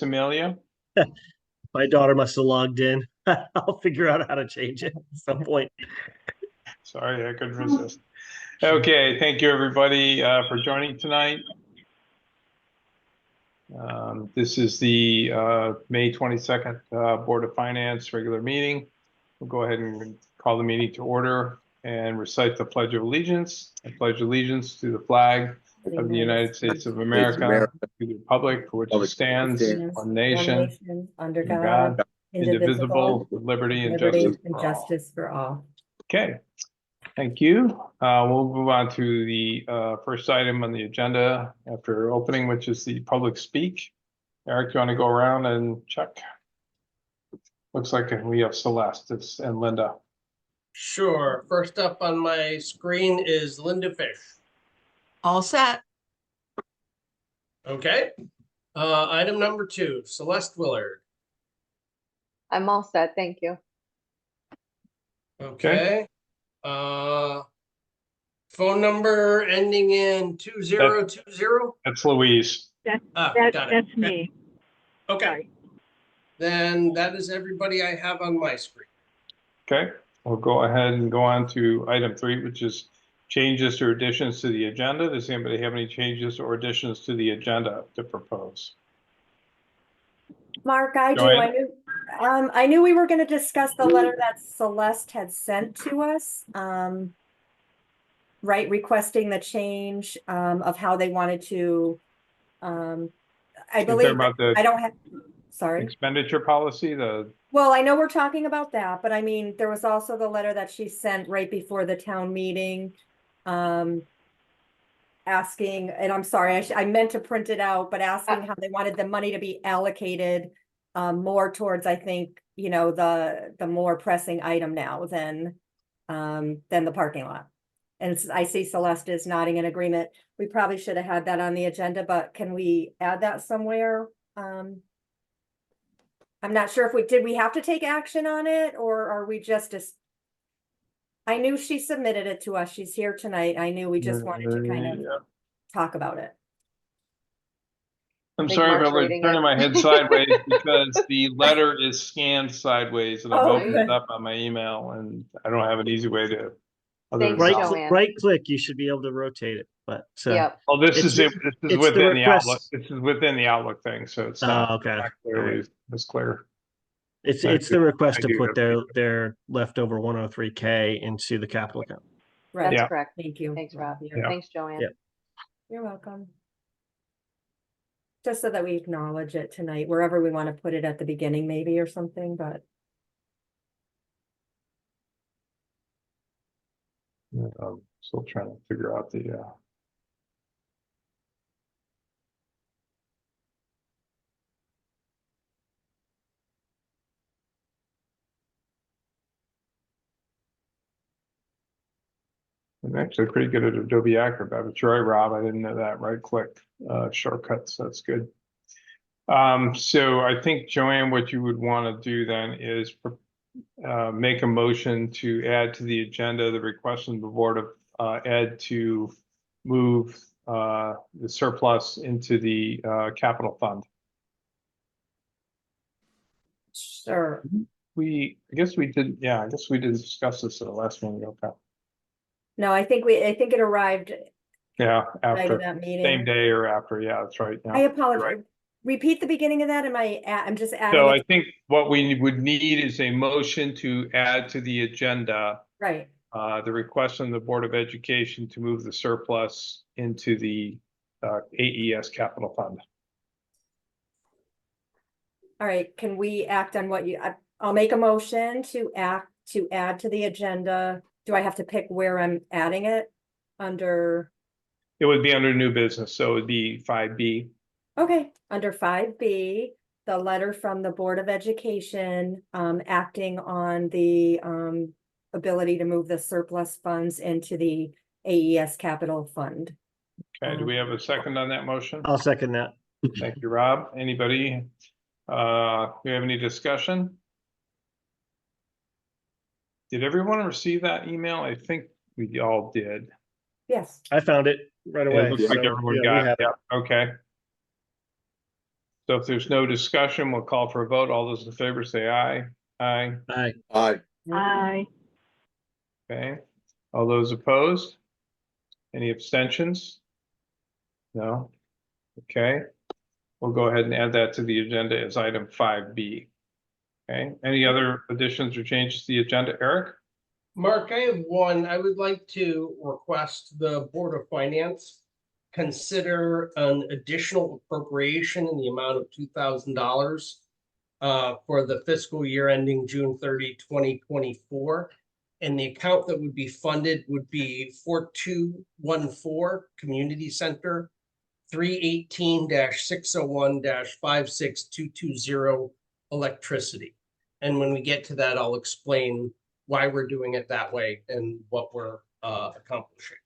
Amelia? My daughter must have logged in. I'll figure out how to change it at some point. Sorry, I couldn't resist. Okay, thank you everybody for joining tonight. This is the May 22nd Board of Finance regular meeting. We'll go ahead and call the meeting to order and recite the Pledge of Allegiance. I pledge allegiance to the flag of the United States of America, to the republic for which it stands, one nation, under under God, indivisible, with liberty and justice for all. Okay, thank you. We'll move on to the first item on the agenda after opening, which is the public speak. Eric, do you want to go around and check? Looks like we have Celeste and Linda. Sure. First up on my screen is Linda Fish. All set. Okay. Item number 2, Celeste Willard. I'm all set, thank you. Okay. Phone number ending in 2020. That's Louise. Got it. That's me. Okay. Sorry. Then that is everybody I have on my screen. Okay, we'll go ahead and go on to item 3, which is changes or additions to the agenda. Does anybody have any changes or additions to the agenda to propose? Mark, I do. Joanne? I knew we were going to discuss the letter that Celeste had sent to us, right, requesting the change of how they wanted to. I believe about the I don't have. Sorry. expenditure policy, Well, I know we're talking about that, but I mean, there was also the letter that she sent right before the town meeting, asking, and I'm sorry, I meant to print it out, but asking how they wanted the money to be allocated more towards, I think, you know, the more pressing item now than the parking lot. And I see Celeste is nodding in agreement. We probably should have had that on the agenda, but can we add that somewhere? I'm not sure if did we have to take action on it, or are we just I knew she submitted it to us. She's here tonight. I knew we just wanted to kind of yeah. talk about it. I'm think sorry Mark's if I was reading turning it. my head sideways because the letter is scanned sideways and I've Oh, opened good. it up on my email and I don't have an easy way to. other Thanks, than Right, that. Joanne. right click, you should be able to rotate it, but Yep, Well, this is It's- it. This is it's the within the request. Outlook. This is within the Outlook thing, so it's Oh, not okay. not clearly as clear. it's I the request I to do put have their leftover 103K into the capital account. Right. that's Yeah. correct. Thank you. Thanks, Rob. Yeah. Thanks, Joanne. Yeah. You're welcome. Just so that we acknowledge it tonight, wherever we want to put it at the beginning, maybe, or something, but I'm still trying to figure out the. I'm actually pretty good at Adobe Acrobat, but you're right, Rob. I didn't know that. Right click shortcuts. That's good. So I think, Joanne, what you would want to do then is make a motion to add to the agenda the request from the Board of Ed to move the surplus into the capital fund. sure. I guess we did discuss this at the last meeting. Okay. No, I think it arrived Yeah, right after in that meeting. same day or after. Yeah, that's right. Yeah. I apologize. right. Repeat the beginning of that. I'm just adding So it. I think what we would need is a motion to add to the agenda Right. the request from the Board of Education to move the surplus into the AES capital fund. All right. Can we act on what I'll make a motion to add to the agenda. Do I have to pick where I'm adding it? Under, It would be under new business, so it would be 5B. okay, under 5B, the letter from the Board of Education, acting on the ability to move the surplus funds into the AES capital fund. Okay, do we have a second on that motion? I'll second that. Thank you, Rob. Anybody? Do we have any discussion? Did everyone receive that email? I think we all did. Yes. I found it right away. It looks like so, everyone yeah, we got it. have it. Yeah, okay. So if there's no discussion, we'll call for a vote. All those in favor say aye. Aye. Aye. Aye. Aye. Okay. All those opposed? Any abstentions? No? Okay. We'll go ahead and add that to the agenda as item 5B. Okay. Any other additions or changes to the agenda, Eric? Mark, I have one. I would like to request the Board of Finance consider an additional appropriation in the amount of $2,000 for the fiscal year ending June 30, 2024. And the account that would be funded would be 4214 Community Center, 318-601-56220 electricity. And when we get to that, I'll explain why we're doing it that way and what we're accomplishing.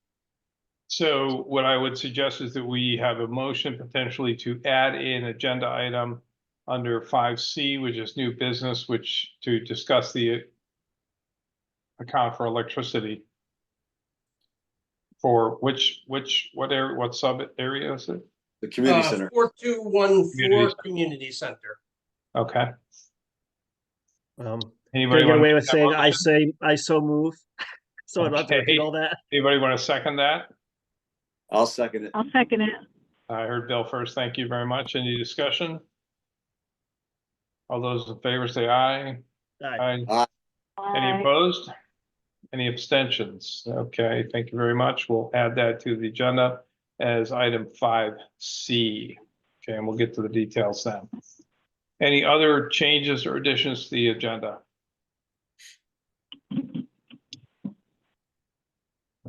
So what I would suggest is that we have a motion potentially to add an agenda item under 5C, which is new business, which to discuss the account for electricity. For what sub area is it? The community center. 4214 Community Center. Okay. Can Anybody I get want away to with make that saying motion? I so move? So I'm not to repeat Okay. all that. Anybody want to second that? I'll second it. I'll second it. I heard Bill first. Thank you very much. Any discussion? All those in favor say aye. Aye. Aye. Any Aye. opposed? Any abstentions? Okay, thank you very much. We'll add that to the agenda as item 5C. Okay, and we'll get to the details then. Any other changes or additions to the agenda?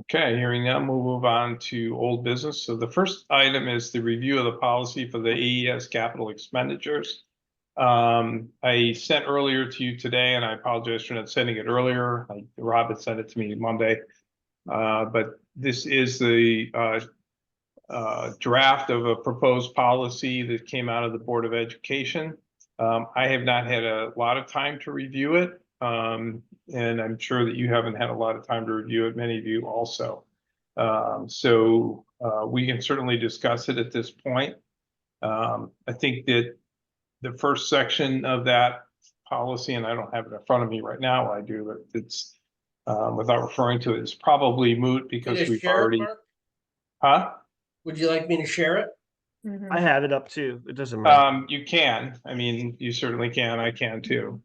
Okay, hearing none, we'll move on to old business. So the first item is the review of the policy for the AES capital expenditures. I sent earlier to you today, and I apologize for not sending it earlier. Rob had sent it to me Monday. But this is the draft of a proposed policy that came out of the Board of Education. I have not had a lot of time to review it. And I'm sure that you haven't had a lot of time to review it, many of you also. So we can certainly discuss it at this point. I think that the first section of that policy, and I don't have it in front of me right now, I do, but it's without referring to it, it's probably moot Can because you we've share it, already, Mark? huh? Would you like me to share it? Mhm. I have it up too. It doesn't matter. You can, I mean, you certainly can, I can too.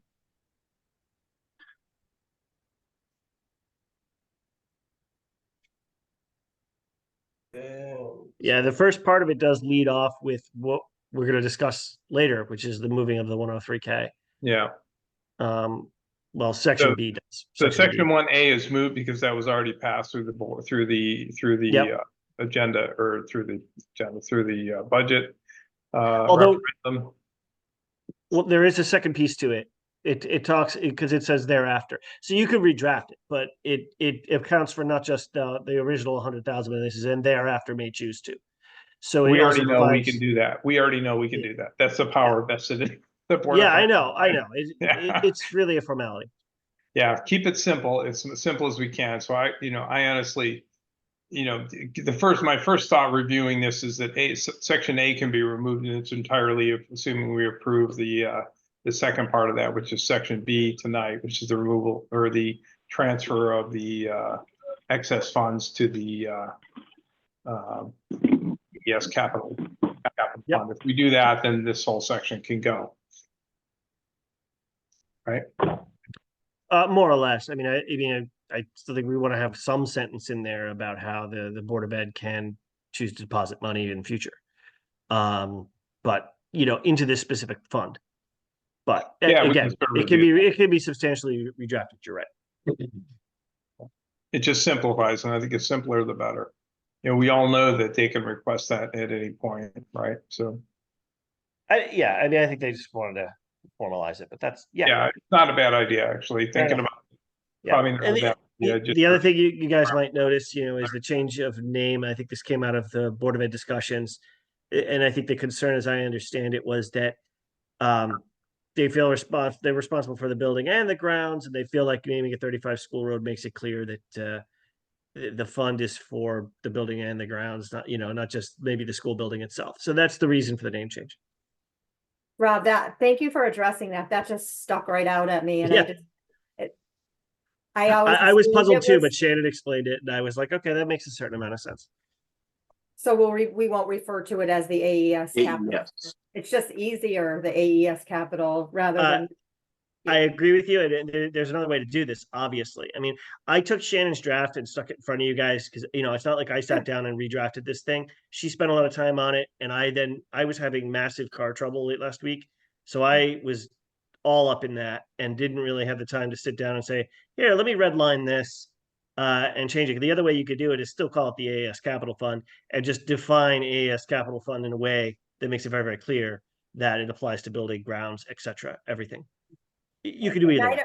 Yeah, the first part of it does lead off with what we're going to discuss later, which is the moving of the 103K. Yeah, Well, section So- B does. so B. section 1A is moot because that was already passed through the board, through the Yep. agenda, or through the budget. Although- referendum. Well, there is a second piece to it. It talks because it says thereafter, so you can redraft it, but it accounts for not just the original 100,000, but this is and thereafter may choose to. So it We also already know we provides- can do that. We already know we can do that. That's the power vested in the board. Yeah, of I know. Finance. Yeah. It's really a formality. Yeah, keep it simple. It's as simple as we can. So I honestly, my first thought reviewing this is that section A can be removed in its entirely, assuming we approve the second part of that, which is section B tonight, which is the removal or the transfer of the excess funds to the capital Yep. fund. If we do that, then this whole section can go. Right? More or less. I mean, I still think we want to have some sentence in there about how the Board of Ed can choose to deposit money in the future. But into this specific fund. But Yeah, we again, can sort of it can be substantially redrafted. You're right. It just simplifies, and I think it's simpler the better. We all know that they can request that at any point, right? So, I mean, I think they just wanted to formalize it, but that's yeah, it's not a bad idea, actually, thinking about. Yeah. Probably not And a bad idea, the just other for- thing you guys might notice, is the change of name. I think this came out of the Board of Ed discussions. And I think the concern, as I understand it, was that they feel they're responsible for the building and the grounds, and they feel like naming it 35 School Road makes it clear that the fund is for the building and the grounds, not just maybe the school building itself. So that's the reason for the name change. Rob, thank you for addressing that. That just stuck right out at me and Yeah. I always. I was assumed puzzled it too, was- but Shannon explained it, and I was like, okay, that makes a certain amount of sense. So we won't refer to it as the AES capital. AES. It's just easier, the AES capital, rather Uh, than, I agree with you, and there's another way to do this. Obviously, I mean, I took Shannon's draft and stuck it in front of you guys because it's not like I sat down and redrafted this thing. She spent a lot of time on it, and I was having massive car trouble late last week, so I was all up in that and didn't really have the time to sit down and say, here, let me redline this and change it. The other way you could do it is still call it the AAS Capital Fund and just define AAS Capital Fund in a way that makes it very, very clear that it applies to building, grounds, etc., everything. You could do either way.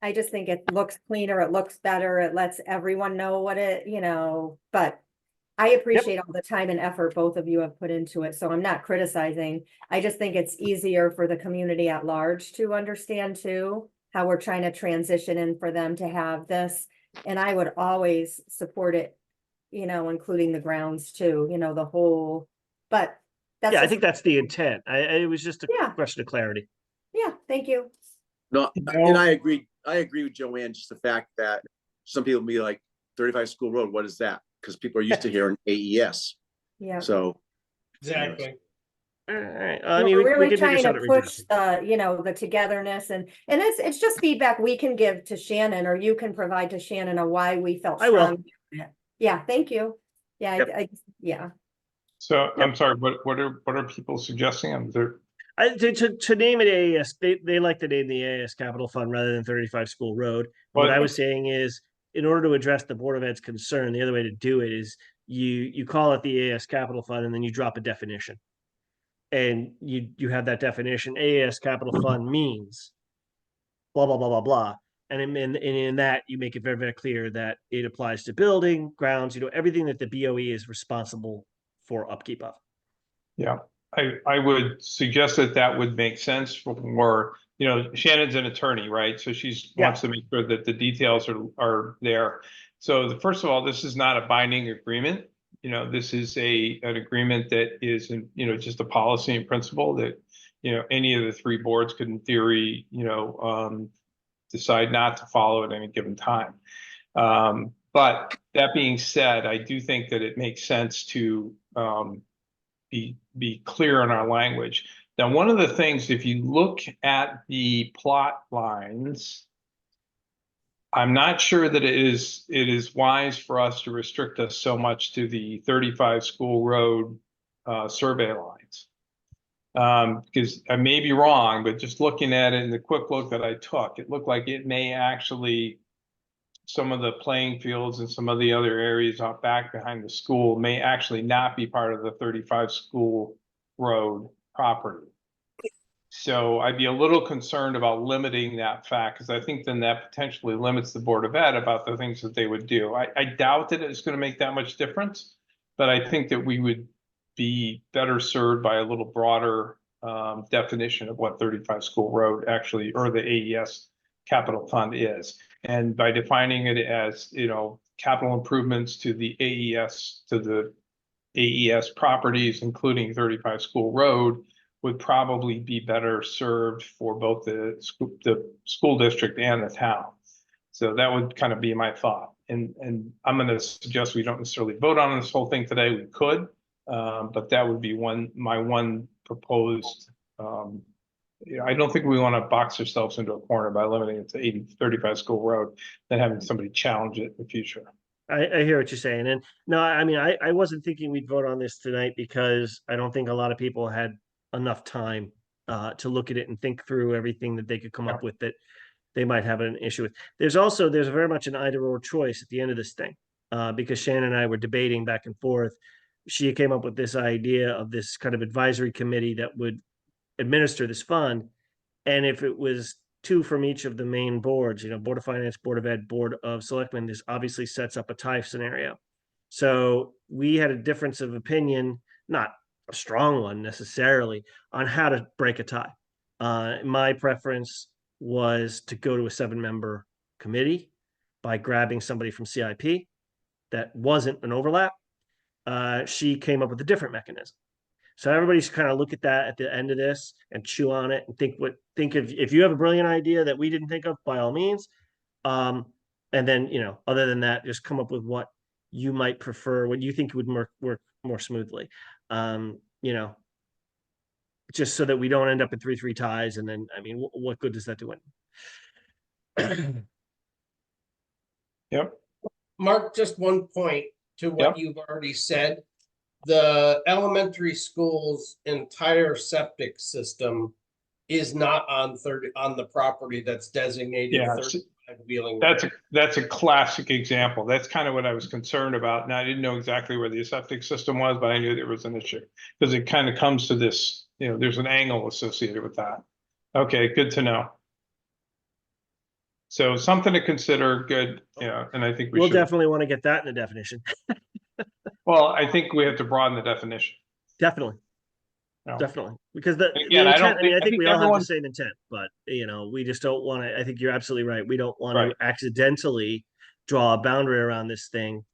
I just think it looks cleaner, it looks better, it lets everyone know what it, but I appreciate all the time and effort both of you have put into it, so I'm not criticizing. I just think it's easier for the community at large to understand too, how we're trying to transition in for them to have this. And I would always support it, including the grounds too, the whole, but that's. Yeah, I just- think that's the intent. It was just a Yeah. question of clarity. Yeah, thank you. No, No. and I agree with Joanne, just the fact that some people be like, 35 School Road, what is that? Because people are used to hearing AES. Yeah. So Exactly. All right. I We're mean, we really can figure trying to something push ridiculous. the togetherness and it's just feedback we can give to Shannon or you can provide to Shannon on why we felt I will. strong. Yeah, thank you. Yeah, Yep. yeah. So I'm sorry, what are people suggesting? To name it AAS, they like to name the AAS Capital Fund rather than 35 School Road. What Well, I was saying is, in order to address the Board of Ed's concern, the other way to do it is you call it the AAS Capital Fund and then you drop a definition. And you have that definition. AAS Capital Fund means blah blah blah blah blah. And in that you make it very, very clear that it applies to building, grounds, everything that the BOE is responsible for upkeep of. Yeah, I would suggest that would make sense for, Shannon's an attorney, right? So she's Yeah. wants to make sure that the details are there. So first of all, this is not a binding agreement. This is an agreement that is, just a policy and principle that, any of the three boards could in theory, decide not to follow at any given time. But that being said, I do think that it makes sense to, be clear in our language. Now, one of the things, if you look at the plot lines, I'm not sure that it is wise for us to restrict us so much to the 35 School Road survey lines. Because I may be wrong, but just looking at it in the quick look that I took, it looked like it may actually, some of the playing fields and some of the other areas out back behind the school may actually not be part of the 35 School Road property. So I'd be a little concerned about limiting that fact, because I think then that potentially limits the Board of Ed about the things that they would do. I doubt that it's going to make that much difference, but I think that we would be better served by a little broader definition of what 35 School Road actually, or the AES Capital Fund is. And by defining it as, capital improvements to the AES properties, including 35 School Road, would probably be better served for both the school district and the town. So that would kind of be my thought. And I'm going to suggest we don't necessarily vote on this whole thing today. We could, but that would be my one proposed. I don't think we want to box ourselves into a corner by limiting it to 35 School Road, then having somebody challenge it in the future. I hear what you're saying. And no, I mean, I wasn't thinking we'd vote on this tonight because I don't think a lot of people had enough time to look at it and think through everything that they could come up with that they might have an issue with. There's very much an either or choice at the end of this thing because Shannon and I were debating back and forth. She came up with this idea of this kind of advisory committee that would administer this fund. And if it was two from each of the main boards, Board of Finance, Board of Ed, Board of Selectmen, this obviously sets up a tie scenario. So we had a difference of opinion, not a strong one necessarily, on how to break a tie. My preference was to go to a 7-member committee by grabbing somebody from CIP that wasn't an overlap. She came up with a different mechanism. So everybody should kind of look at that at the end of this and chew on it and think if you have a brilliant idea that we didn't think of, by all means. And then, other than that, just come up with what you might prefer, what you think would work more smoothly. Just so that we don't end up in 3-3 ties. And then, I mean, what good does that do? Yep, Mark, just one point to what Yep. you've already said. The elementary school's entire septic system is not on the property that's designated Yeah, 35 Wheeling. Road. that's a classic example. That's kind of what I was concerned about. And I didn't know exactly where the septic system was, but I knew there was an issue. Because it kind of comes to this, there's an angle associated with that. Okay, good to know. So something to consider, good, and I think we We'll should. definitely want to get that in the definition. Well, I think we have to broaden the definition. Definitely. No. Definitely. Because the Again, I don't intent, I mean, I think- I think think we all have everyone- the same intent, but we just don't want to, I think you're absolutely right. We don't want Right. to accidentally draw a boundary around this thing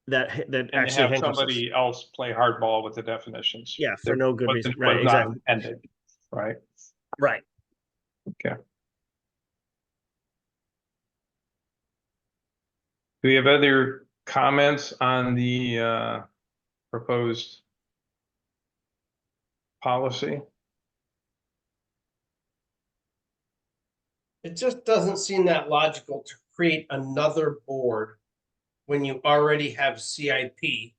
that And actually have handcuffs us. somebody else play hardball with the definitions. Yeah, for That no good wasn't- reason. Right, was not exactly. intended, right? Right. Okay. Do we have other comments on the proposed policy? It just doesn't seem that logical to create another board when you already have CIP,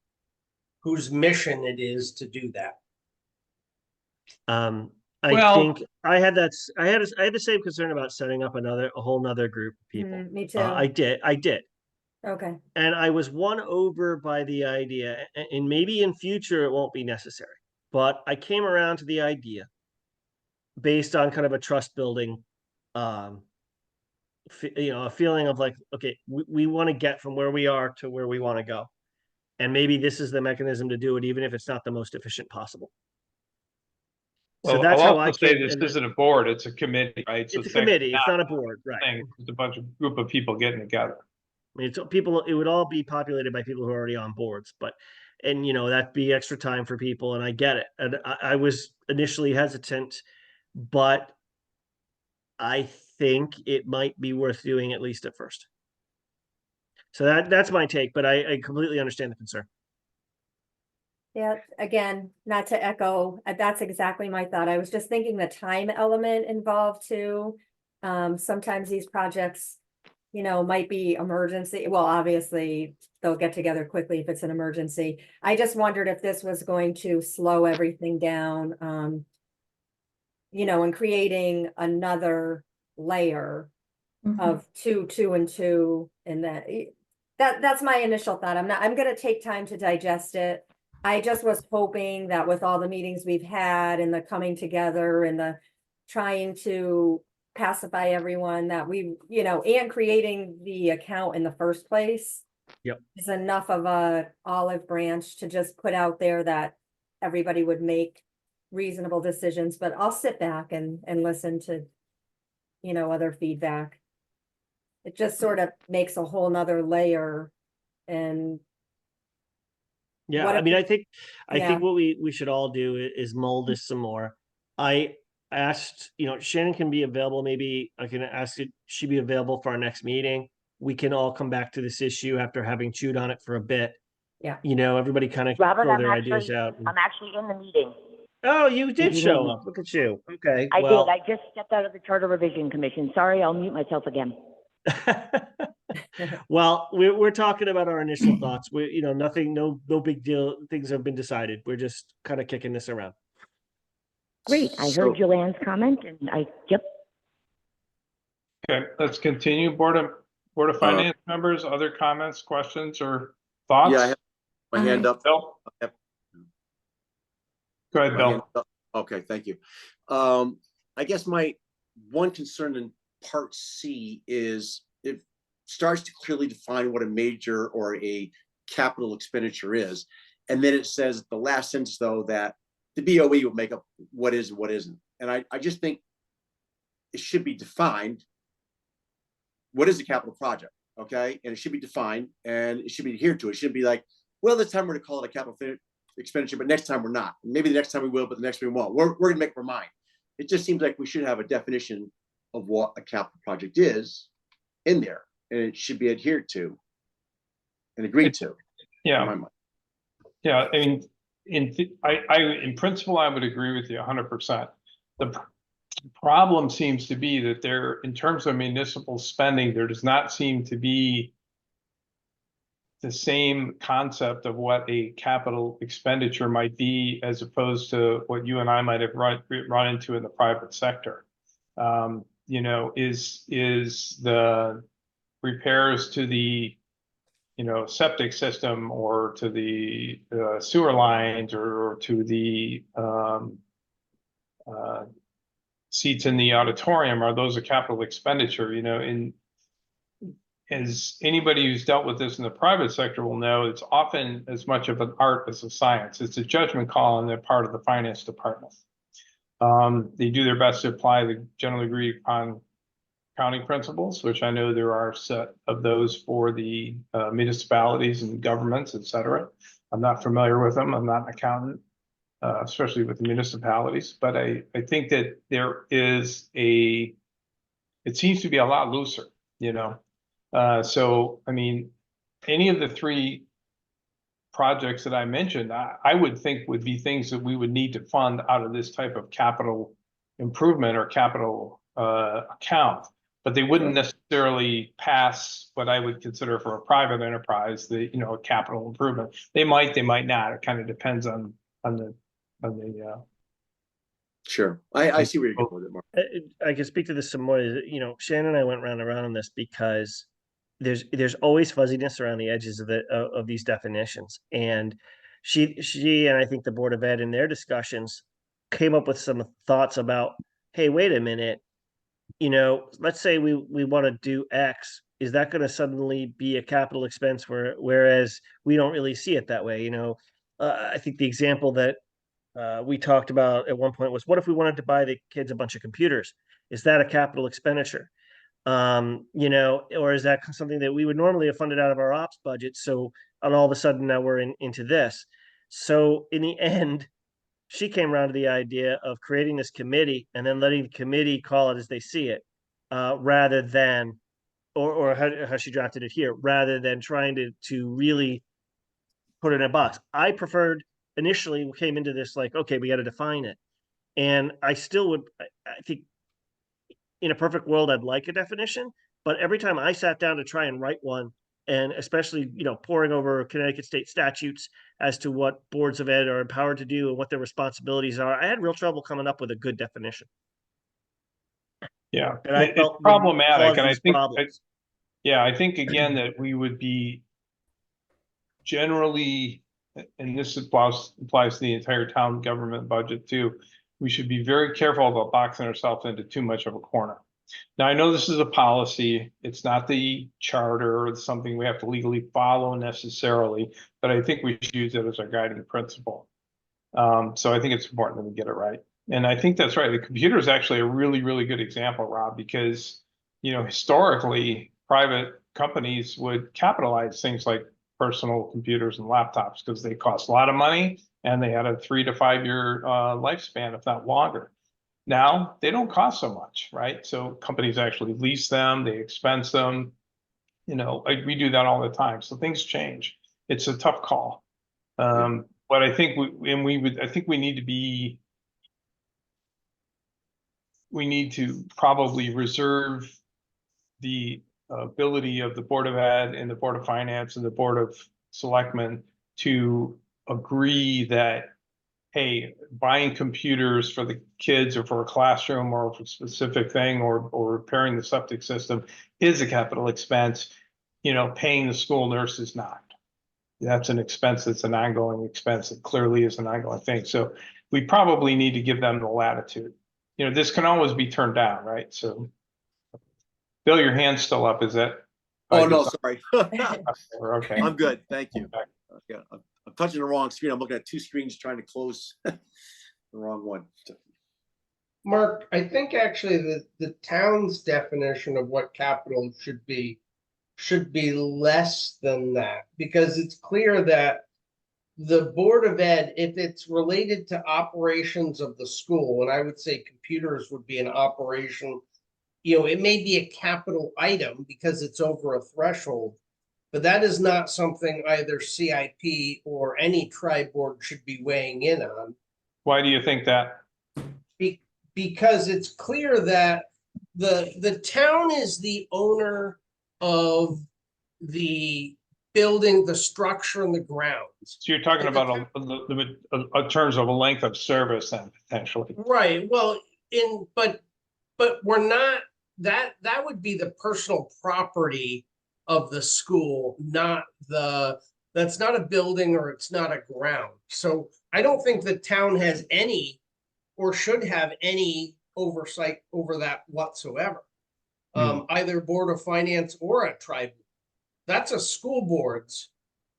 whose mission it is to do that. I Well- think I had the same concern about setting up a whole nother group of people. Me too. I did. Okay. And I was won over by the idea, and maybe in future it won't be necessary, but I came around to the idea based on kind of a trust building, a feeling of like, okay, we want to get from where we are to where we want to go. And maybe this is the mechanism to do it, even if it's not the most efficient possible. So Well, that's I'll how I also say came. this and isn't a board, it's a committee, right? So It's a committee, it's not a actually board, right? a thing, It's a bunch of group of people getting together. I mean, it would all be populated by people who are already on boards, and that'd be extra time for people, and I get it. And I was initially hesitant, but I think it might be worth doing at least at first. So that's my take, but I completely understand the concern. Yeah, again, not to echo, that's exactly my thought. I was just thinking the time element involved too. Sometimes these projects, might be emergency. Well, obviously, they'll get together quickly if it's an emergency. I just wondered if this was going to slow everything down, and creating another layer of 2, 2, and 2, and that's my initial thought. I'm gonna take time to digest it. I just was hoping that with all the meetings we've had and the coming together and the trying to pacify everyone that we, and creating the account in the first place. Yep. Is enough of a olive branch to just put out there that everybody would make reasonable decisions, but I'll sit back and listen to, other feedback. It just sort of makes a whole nother layer and Yeah, What I if mean, we- I yeah. think what we should all do is mold this some more. I asked, Shannon can be available. Maybe I can ask it. She be available for our next meeting. We can all come back to this issue after having chewed on it for a bit. Yeah. Everybody kind of Robert, throw I'm their ideas actually, out. I'm actually in the meeting. Oh, you did you show need me. up. Look at you. Okay. I well, did. I just stepped out of the Charter Revision Commission. Sorry, I'll mute myself again. well, we're talking about our initial thoughts. Nothing, no big deal. Things have been decided. We're just kind of kicking this around. Great. I So- heard Joanne's comment and yep. Okay, let's continue. Board of Finance members, other comments, questions, or thoughts? Yeah, I have my hand up. Bill? Yep. Go ahead, My Bill. hand up. Okay, thank you. I guess my one concern in part C is it starts to clearly define what a major or a capital expenditure is. And then it says at the last sentence, though, that the BOE will make up what is and what isn't. And I just think it should be defined. What is a capital project? Okay. And it should be defined and it should be adhered to. It shouldn't be like, well, this time we're going to call it a capital expenditure, but next time we're not. Maybe the next time we will, but the next time we won't. We're gonna make our mind. It just seems like we should have a definition of what a capital project is in there, and it should be adhered to and agreed to. Yeah. In my mind. Yeah, I mean, in principle, I would agree with you 100%. The problem seems to be that there, in terms of municipal spending, there does not seem to be the same concept of what a capital expenditure might be as opposed to what you and I might have run into in the private sector. You know, is the repairs to the septic system or to the sewer lines or to the seats in the auditorium, are those a capital expenditure? As anybody who's dealt with this in the private sector will know, it's often as much of an art as a science. It's a judgment call on the part of the finance department. They do their best to apply the generally agreed upon accounting principles, which I know there are a set of those for the municipalities and governments, et cetera. I'm not familiar with them. I'm not an accountant, especially with the municipalities, but I think that it seems to be a lot looser, so, I mean, any of the three projects that I mentioned, I would think would be things that we would need to fund out of this type of capital improvement or capital account, but they wouldn't necessarily pass what I would consider for a private enterprise, a capital improvement. They might not. It kind of depends on the. Sure, I see where you're going with it, Mark. I can speak to this some more. Shannon and I went round and around on this because there's always fuzziness around the edges of these definitions, and she and I think the Board of Ed in their discussions came up with some thoughts about, hey, wait a minute, let's say we want to do X. Is that going to suddenly be a capital expense whereas we don't really see it that way? I think the example that we talked about at one point was, what if we wanted to buy the kids a bunch of computers? Is that a capital expenditure? Or is that something that we would normally have funded out of our ops budget? So, and all of a sudden now we're into this. So in the end, she came around to the idea of creating this committee and then letting the committee call it as they see it, rather than, or how she drafted it here, rather than trying to really put it in a box. I preferred, initially we came into this like, okay, we got to define it. And I still would, I think in a perfect world, I'd like a definition, but every time I sat down to try and write one, and especially, poring over Connecticut state statutes as to what boards of ed are empowered to do and what their responsibilities are, I had real trouble coming up with a good definition. Yeah, And I it's felt would problematic, cause and I these think, problems. I think again that we would be generally, and this applies to the entire town government budget too, we should be very careful about boxing ourselves into too much of a corner. Now, I know this is a policy. It's not the charter or something we have to legally follow necessarily, but I think we should use it as our guiding principle. So I think it's important that we get it right. And I think that's right. The computer is actually a really, really good example, Rob, because, historically, private companies would capitalize things like personal computers and laptops because they cost a lot of money and they had a 3 to 5 year lifespan, if not longer. Now they don't cost so much, right? So companies actually lease them, they expense them. We do that all the time. So things change. It's a tough call. But I think we need to probably reserve the ability of the Board of Ed and the Board of Finance and the Board of Selectmen to agree that, hey, buying computers for the kids or for a classroom or for a specific thing or repairing the septic system is a capital expense. Paying the school nurse is not. That's an expense. It's an ongoing expense. It clearly is an ongoing thing. So we probably need to give them the latitude. This can always be turned down, right? So, Bill, your hand's still up. Is that? Oh, no, sorry. Okay. I'm good. Thank you. Yeah, I'm touching the wrong screen. I'm looking at two screens trying to close the wrong one. Mark, I think actually the town's definition of what capital should be less than that, because it's clear that the Board of Ed, if it's related to operations of the school, and I would say computers would be an operation, it may be a capital item because it's over a threshold, but that is not something either CIP or any tri-board should be weighing in on. Why do you think that? Because it's clear that the town is the owner of the building, the structure and the grounds. So you're talking And the about a terms of a length of service then potentially. Right, well, but we're not, that would be the personal property of the school, that's not a building or it's not a ground. So I don't think the town has any or should have any oversight over that whatsoever. Either Board of Finance or a tribe. That's a school board's.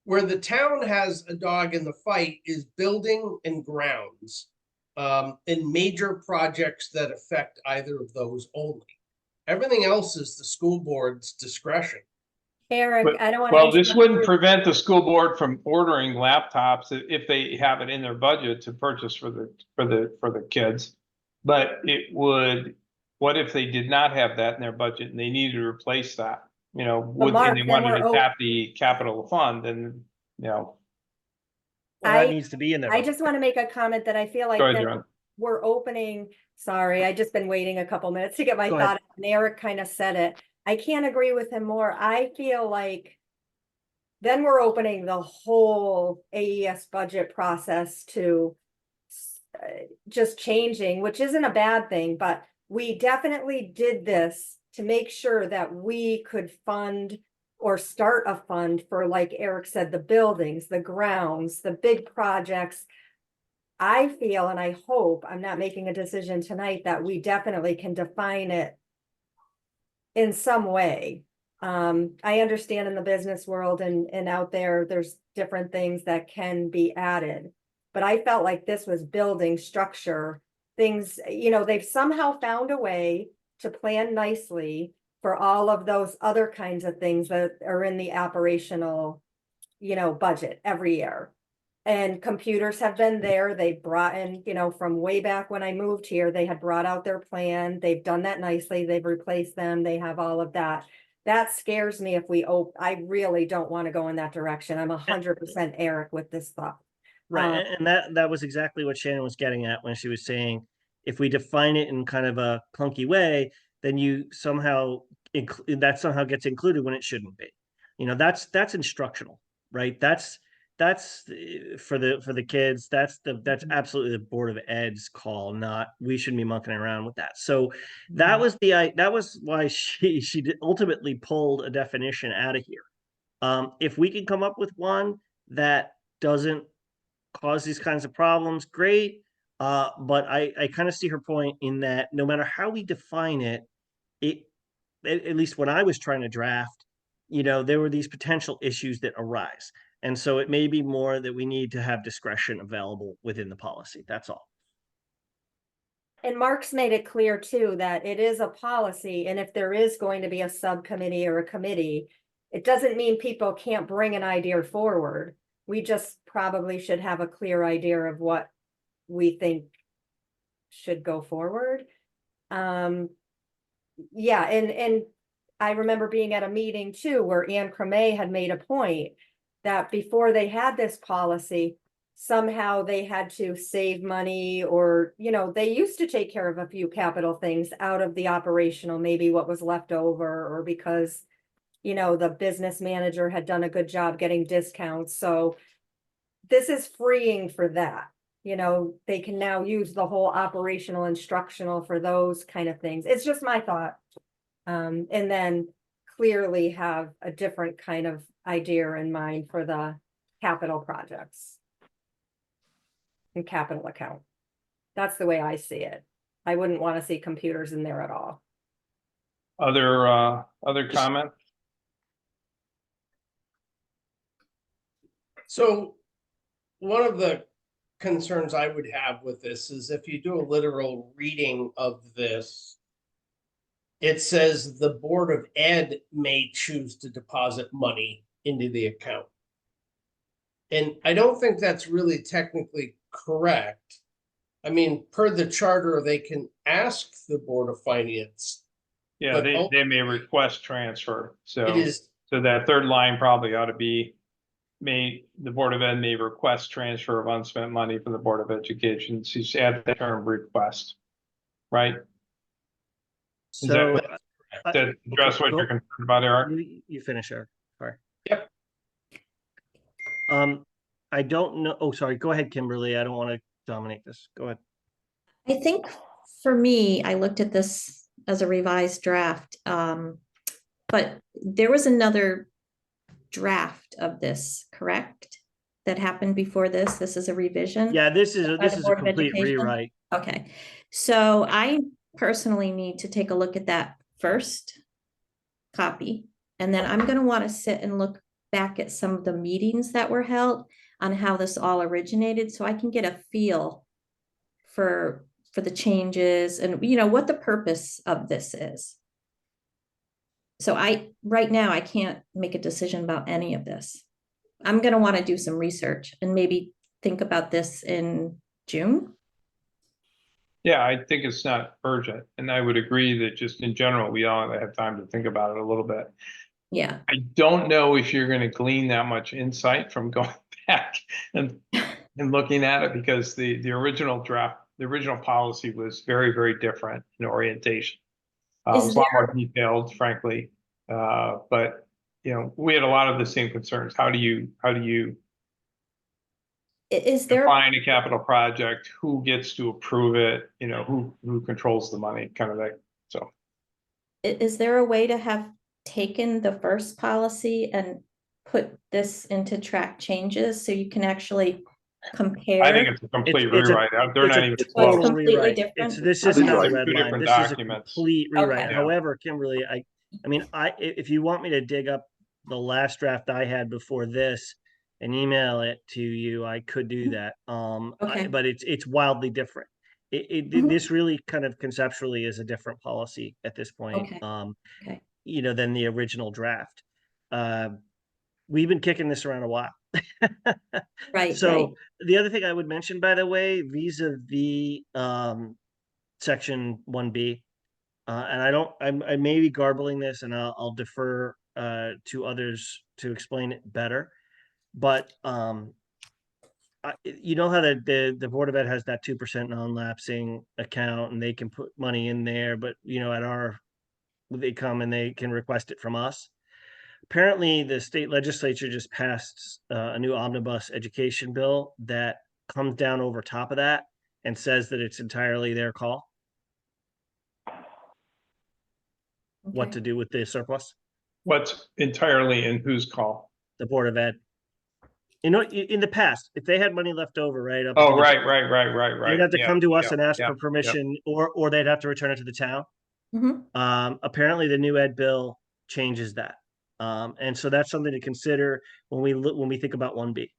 Where the town has a dog in the fight is building and grounds. And major projects that affect either of those only. Everything else is the school board's discretion. Eric, But- I don't want to. Well, this wouldn't prevent the school board from ordering laptops if they have it in their budget to purchase for the kids. But it would, what if they did not have that in their budget and they needed to replace that? And Mark, they then wanted we're to tap the capital fund and, Well, I- that needs to be in there. I just want to make a comment that I feel like go ahead, then John. we're opening, sorry, I just been waiting a couple minutes to get my Go ahead. thought, out, and Eric kind of said it. I can't agree with him more. I feel like then we're opening the whole AES budget process to just changing, which isn't a bad thing, but we definitely did this to make sure that we could fund or start a fund for, like Eric said, the buildings, the grounds, the big projects. I feel, and I hope, I'm not making a decision tonight, that we definitely can define it in some way. I understand in the business world and out there's different things that can be added. But I felt like this was building structure, things, they've somehow found a way to plan nicely for all of those other kinds of things that are in the operational, budget every year. And computers have been there. They brought in, from way back when I moved here, they had brought out their plan. They've done that nicely. They've replaced them. They have all of that. That scares me if I really don't want to go in that direction. I'm 100% Eric with this thought. Right, and that was exactly what Shannon was getting at when she was saying, if we define it in kind of a clunky way, then you somehow that somehow gets included when it shouldn't be. That's instructional, right? That's for the kids. That's absolutely the Board of Ed's call. Not, we shouldn't be monkeying around with that. So that was why she ultimately pulled a definition out of here. If we can come up with one that doesn't cause these kinds of problems, great. But I kind of see her point in that no matter how we define it, at least when I was trying to draft, there were these potential issues that arise. And so it may be more that we need to have discretion available within the policy. That's all. And Mark's made it clear too, that it is a policy. And if there is going to be a subcommittee or a committee, it doesn't mean people can't bring an idea forward. We just probably should have a clear idea of what we think should go forward. Yeah, and I remember being at a meeting too, where Anne Cremay had made a point that before they had this policy, somehow they had to save money, or, they used to take care of a few capital things out of the operational, maybe what was left over, or because, the business manager had done a good job getting discounts. So this is freeing for that. They can now use the whole operational instructional for those kind of things. It's just my thought. And then clearly have a different kind of idea in mind for the capital projects and capital account. That's the way I see it. I wouldn't want to see computers in there at all. Other comments? So one of the concerns I would have with this is if you do a literal reading of this, it says the Board of Ed may choose to deposit money into the account. And I don't think that's really technically correct. I mean, per the charter, they can ask the Board of Finance. Yeah, But they may request transfer, so. It is, So that third line probably ought to be, the Board of Ed may request transfer of unspent money from the Board of Education. So you add the term request, right? Is So. that address what go- you're concerned about, Eric? You finish, Eric. Sorry. Yep. I don't know. Oh, sorry. Go ahead, Kimberly. I don't want to dominate this. Go ahead. I think for me, I looked at this as a revised draft, but there was another draft of this, correct? That happened before this. This is a revision? Yeah, this is By this the is a Board of complete Education? rewrite. Okay, so I personally need to take a look at that first copy. And then I'm gonna want to sit and look back at some of the meetings that were held on how this all originated, so I can get a feel for the changes and, you know, what the purpose of this is. So right now, I can't make a decision about any of this. I'm gonna want to do some research and maybe think about this in June. Yeah, I think it's not urgent, and I would agree that just in general, we all have time to think about it a little bit. Yeah, I don't know if you're gonna glean that much insight from going back and looking at it, because the original draft, the original policy was very, very different in orientation. It Is was a lot more detailed, frankly, but, you know, we had a lot of the same concerns. How do you is there, define a capital project? Who gets to approve it? You know, who controls the money, kind of thing. So. is there a way to have taken the first policy and put this into track changes so you can actually compare? I think it's a complete It's a- rewrite. They're It's not a even It's close. total completely rewrite. different? This is Okay. not a Right. red Two line. different This is a documents. complete rewrite. Okay. However, Kimberly, I mean, if you want me to dig up the last draft I had before this and email it to you, I could do that. Okay. But it's wildly different. Mhm. This really kind of conceptually is a different policy at this point. Okay. Okay. You know, than the original draft. We've been kicking this around a while. Right, So right. the other thing I would mention, by the way, vis-a-vis section 1B, and I may be garbling this, and I'll defer to others to explain it better. But you know how the Board of Ed has that 2% non-lapsing account, and they can put money in there, but you know, they come and they can request it from us. Apparently, the state legislature just passed a new omnibus education bill that comes down over top of that and says that it's entirely their call what Okay. to do with the surplus, What's entirely in whose call? the Board of Ed. You know, in the past, if they had money left over, right? Up Oh, until right, December, right. they'd have to Yeah, come to us yeah, and ask yeah, for permission, or they'd have to return it to the town. Mhm. Apparently, the new ed bill changes that. And so that's something to consider when we think about 1B.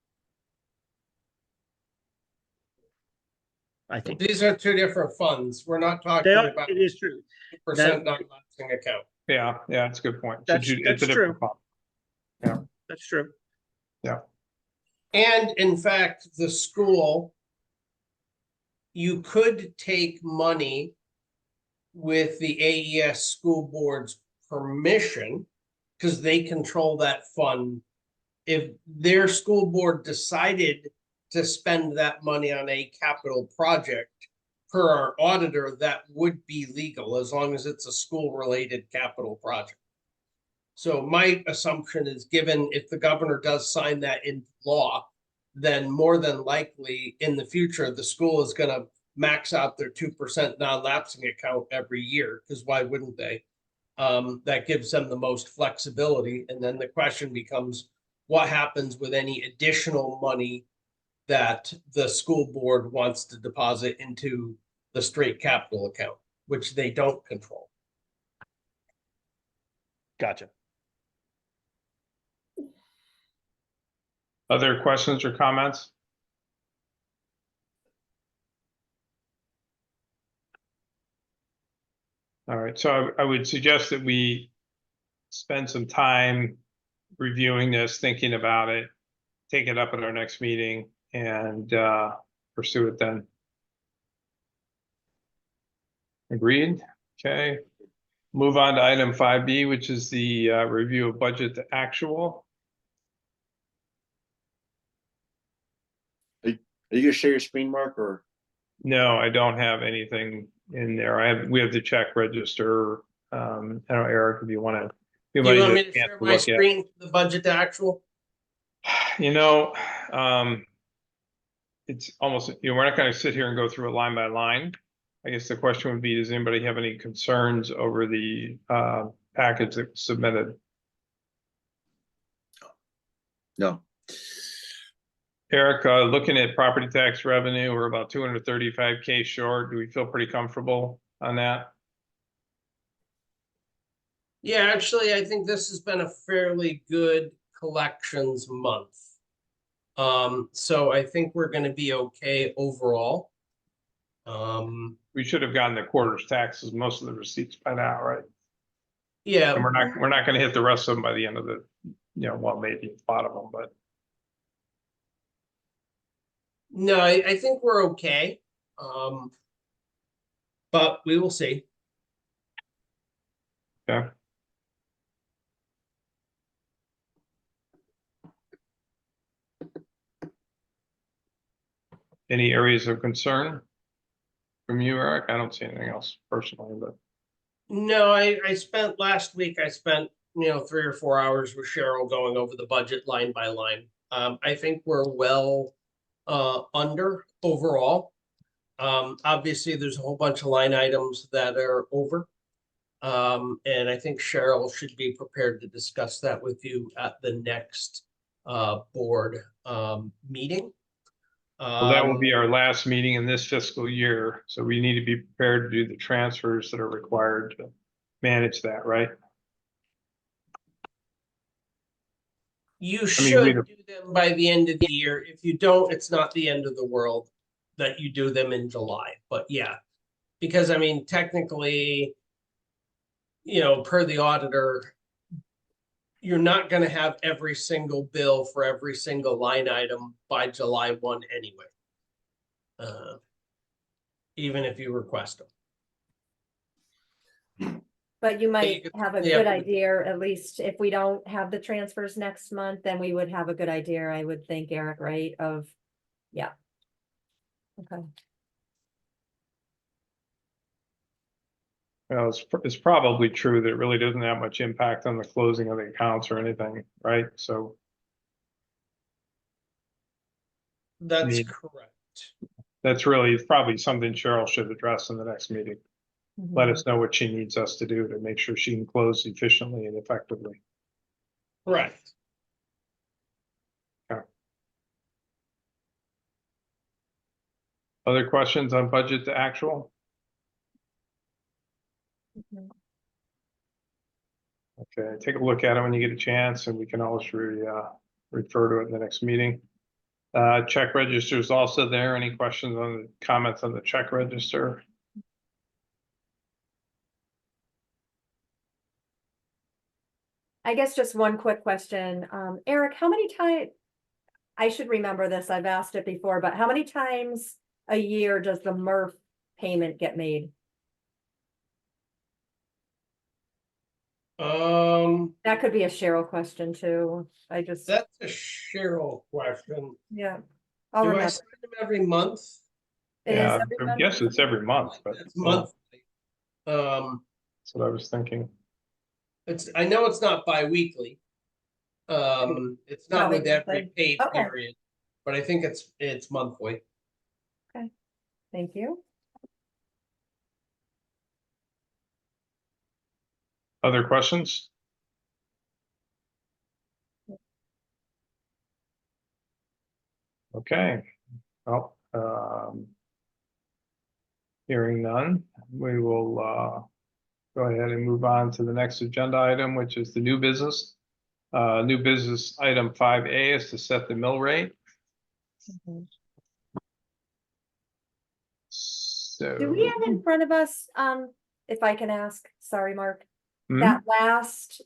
I think these are two different funds. We're not they talking are, about it is true. 2% non-lapsing account. Yeah, that's a good point. That's It's a true. different fund. That's true. And in fact, the school, you could take money with the AES school board's permission, because they control that fund. If their school board decided to spend that money on a capital project, per our auditor, that would be legal as long as it's a school-related capital project. So my assumption is, given if the governor does sign that into law, then more than likely in the future, the school is gonna max out their 2% non-lapsing account every year, because why wouldn't they? That gives them the most flexibility. And then the question becomes, what happens with any additional money that the school board wants to deposit into the straight capital account, which they don't control? Gotcha. Other questions or comments? All right, so I would suggest that we spend some time reviewing this, thinking about it. take it up at our next meeting and pursue it then. Agreed? Okay. Move on to item 5B, which is the review of budget to actual. Are you gonna share your screen, Mark, or? No, I don't have anything in there. We have the check register. I don't know, Eric, if you want to. Do you want me to share my screen, for the budget to actual? You know, it's almost, we're not going to sit here and go through it line by line. I guess the question would be, does anybody have any concerns over the package that was submitted? No. Eric, looking at property tax revenue, we're about 235K short. Do we feel pretty comfortable on that? Yeah, actually, I think this has been a fairly good collections month. So I think we're gonna be okay overall. We should have gotten the quarter's taxes, most of the receipts by now, right? Yeah, And we're not going to hit the rest of them by the end of the, well, maybe a lot of them, but no, I think we're okay. But we will see. okay. Any areas of concern from you, Eric? I don't see anything else personally, but No, I spent last week, I spent, 3 or 4 hours with Cheryl going over the budget line by line. I think we're well under overall. Obviously, there's a whole bunch of line items that are over. And I think Cheryl should be prepared to discuss that with you at the next board meeting. well, that will be our last meeting in this fiscal year. So we need to be prepared to do the transfers that are required to manage that, right? You we should don't- do them by the end of the year. If you don't, it's not the end of the world that you do them in July. But yeah, because I mean, technically, per the auditor, you're not going to have every single bill for every single line item by July 1 anyway. Even if you request them. But you might could have a certainly good have- idea, at least if we don't have the transfers next month, then we would have a good idea, I would think, Eric, right, of, yeah. Okay, Well, it's probably true that it really doesn't have much impact on the closing of the accounts or anything, right? So That's mean- correct. that's really probably something Cheryl should address in the next meeting. Let us know what she needs us to do to make sure she can close efficiently and effectively. Correct. Other questions on budget to actual? Mhm. Okay, take a look at it when you get a chance, and we can always refer to it in the next meeting. Check register is also there. Any questions on the comments on the check register? I guess just one quick question, Eric, how many times? I should remember this, I've asked it before, but how many times a year does the MRF payment get made? That could be a Cheryl question too, I just, That's a Cheryl question. yeah. I'll Do I remember. send them every month? It is Yeah, every I month? guess it's every month, but It's monthly. that's what I was thinking. I know it's not bi-weekly. It's not Not with every monthly. pay Okay. period, but I think it's monthly. Thank you. Other questions? Okay, well, hearing none, we will go ahead and move on to the next agenda item, which is the new business. New business item 5A is to set the mill rate. Mhm. So. Do we have in front of us, if I can ask, sorry, Mark, Hmm? that last,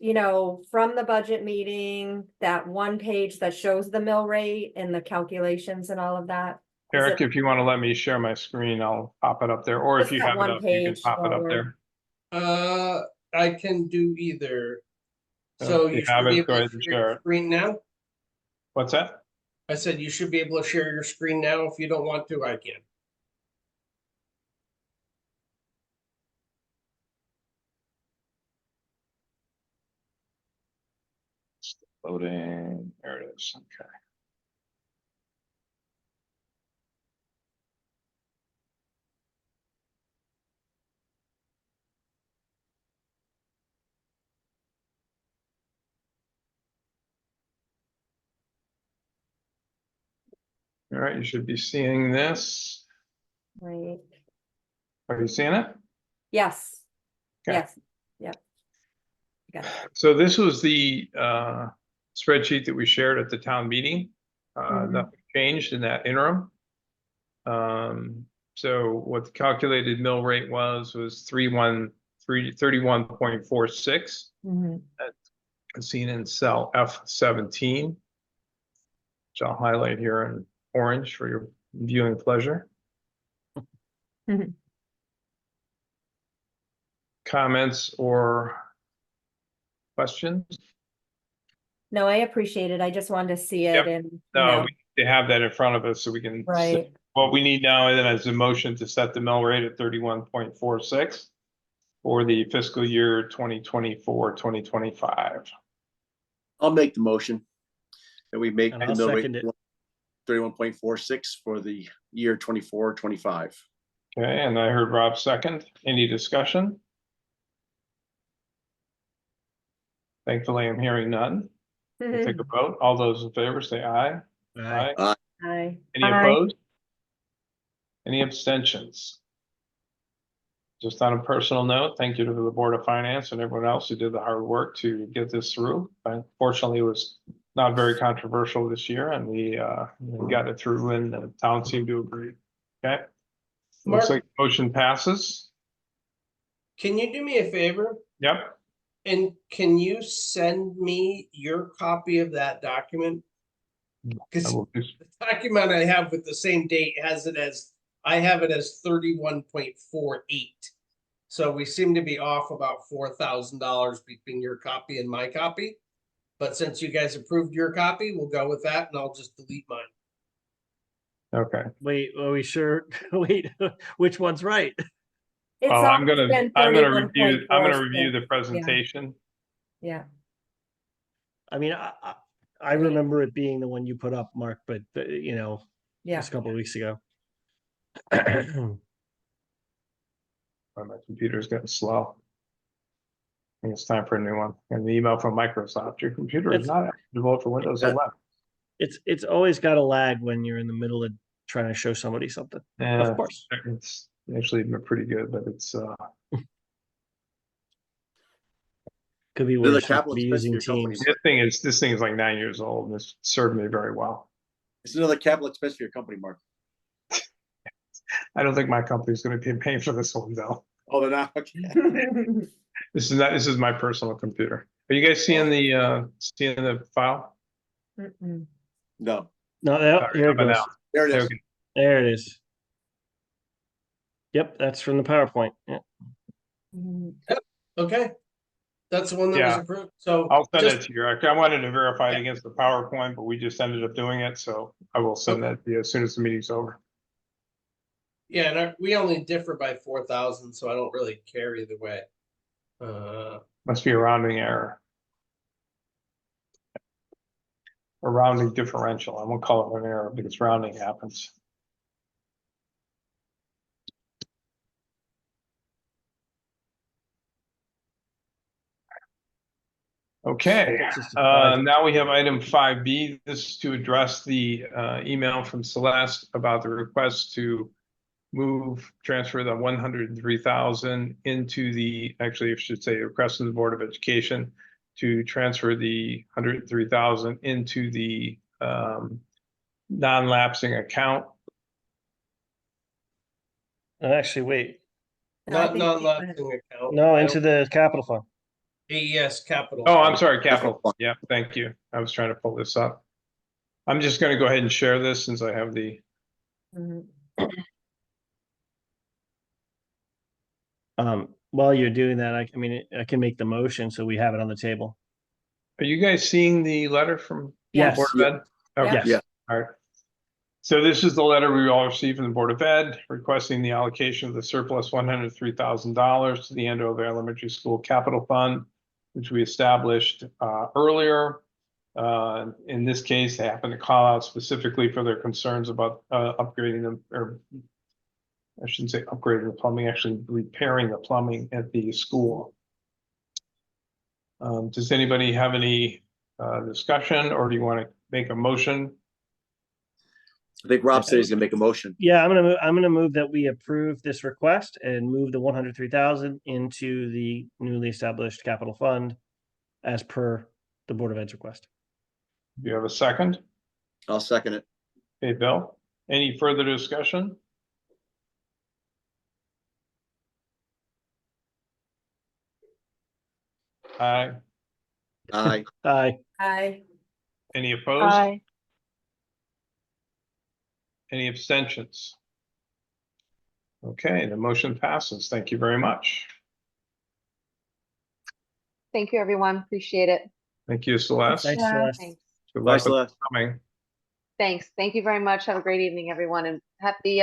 from the budget meeting, that one page that shows the mill rate and the calculations and all of that. Is Eric, it- if you want to let me share my screen, I'll pop it up there, or if Just you that have it one up, you can page pop it up forward. there. I can do either. So So if you you have should be it, go able ahead to and share share your it. screen now. What's that? I said you should be able to share your screen now. If you don't want to, I can. Loading, there it is, okay. All right, you should be seeing this. Right, Are you seeing it? yes, Okay. yes, yep. Got it. So this was the spreadsheet that we shared at the town meeting. Mhm. That changed in that interim. So what the calculated mill rate was 31.46, Mhm. seen in cell F17, which I'll highlight here in orange for your viewing pleasure. Mhm. Comments or questions? No, I appreciate it. I just wanted to see Yep. it and, No, we need to have that in front of us so we can. right, What we need now then is a motion to set the mill rate at 31.46 for the fiscal year 2024-2025. I'll make the motion that we make And the I'll mill rate second it. 31.46 for the year 24-25. Okay, and I heard Rob second. Any discussion? Thankfully, I'm hearing none. We'll take a vote. All those in favor say aye. Aye. Aye. Any Aye. opposed? Any abstentions? Just on a personal note, thank you to the Board of Finance and everyone else who did the hard work to get this through. Unfortunately, it was not very controversial this year and we got it through and the town seemed to agree. Okay. Looks Mark, like motion passes. can you do me a favor? Yep. And can you send me your copy of that document? I Because will the just- document I have with the same date I have it as 31.48. So we seem to be off about $4,000 between your copy and my copy. But since you guys approved your copy, we'll go with that and I'll just delete mine. Okay. Wait, are we sure? Wait, which one's right? It's Well, I'm always been gonna review 31.46. the presentation. Yeah, I mean, I remember it being the one you put up, Mark, but yeah. just a couple of weeks ago. Oh, my computer's getting slow. I think it's time for a new one. And the email from Microsoft, your computer is It's- not active for Windows 11. It's always got a lag when you're in the middle of trying to show somebody something. Yeah, Of course. it's actually been pretty good, but it's Could be They're the worse. We capital could be expense of using your company. Teams. this thing is like 9 years old and it's served me very well. It's another capital expense for your company, Mark. I don't think my company's going to be paying for this one though. Oh, they're not. Okay. This is my personal computer. Are you guys seeing the file? Mm-mm. No, No, here it How about goes. now? there it is. Okay. There it is. Yep, that's from the PowerPoint. Yeah. Mhm. Okay. That's the one that was Yeah. approved. So I'll send just it to you. I wanted to verify it Yeah. against the PowerPoint, but we just ended up doing it, so I will send that to you as soon as the meeting's over. Yeah, and we only differ by 4,000, so I don't really care either way. Must be a rounding error. A rounding differential. I won't call it an error because rounding happens. Okay, It's just a five. now we have item 5B. This is to address the email from Celeste about the request to transfer the 103,000 into the, actually, I should say, request of the Board of Education to transfer the 103,000 into the non-lapsing account. Actually, wait. No, I Not think- non-lapsing account. No, I into don't- the capital fund. AES Capital. Oh, I'm Fund. sorry, capital. Yeah, thank you. I was trying to pull this up. I'm just gonna go ahead and share this since I have the, Mhm. While you're doing that, I mean, I can make the motion, so we have it on the table. are you guys seeing the letter from? the Yes. Board of Ed? Okay. Yes. Yeah. All right. So this is the letter we all received from the Board of Ed requesting the allocation of the surplus $103,000 to the Andover Elementary School Capital Fund, which we established earlier. In this case, they happen to call out specifically for their concerns about upgrading them, or I shouldn't say upgrading the plumbing, actually repairing the plumbing at the school. Does anybody have any discussion, or do you want to make a motion? I think Rob said he's gonna make a motion. Yeah, I'm gonna move that we approve this request and move the 103,000 into the newly established capital fund as per the Board of Ed's request. Do you have a second? I'll second it. Hey, Bill, any further discussion? Aye. Aye. Aye. Aye. Any opposed? Aye. Any abstentions? Okay, the motion passes. Thank you very much. Thank you, everyone. Appreciate it. Thank you, Celeste. Thanks, Yeah. Celeste. Thanks. Good Bye, luck with Celeste. coming. Thanks. Thank you very much. Have a great evening, everyone, and happy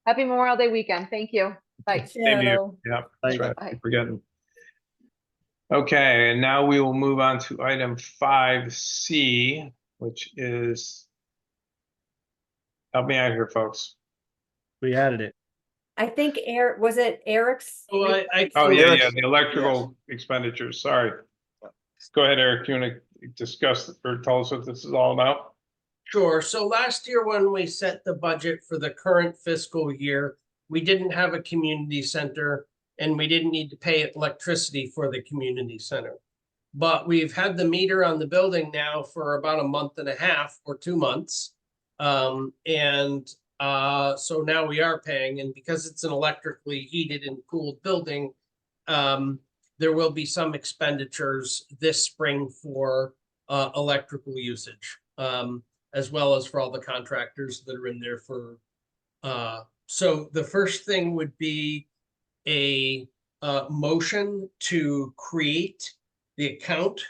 Memorial Day weekend. Thank you. Bye. Same to you. So, Yeah, that's Bye. right. Bye. Keep forgetting. Okay, and now we will move on to item 5C, which is, help me out here, folks. We added it. I think Eric, was it Eric's? So I Oh, yeah, Eric. yeah, the electrical expenditures, sorry. Go ahead, Eric, you want to discuss or tell us what this is all about? Sure. So last year, when we set the budget for the current fiscal year, we didn't have a community center and we didn't need to pay electricity for the community center. But we've had the meter on the building now for about a month and a half or 2 months. So now we are paying, and because it's an electrically heated and cooled building, there will be some expenditures this spring for electrical usage, as well as for all the contractors that are in there for. So the first thing would be a motion to create the account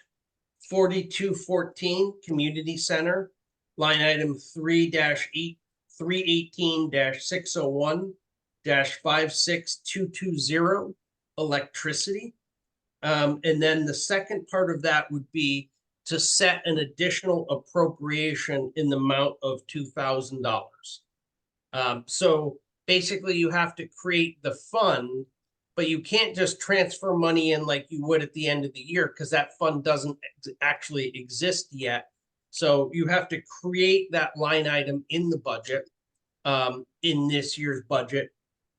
4214 Community Center, line item 3-318-601-56220 electricity. And then the second part of that would be to set an additional appropriation in the amount of $2,000. So basically you have to create the fund, but you can't just transfer money in like you would at the end of the year because that fund doesn't actually exist yet. So you have to create that line item in the budget, in this year's budget.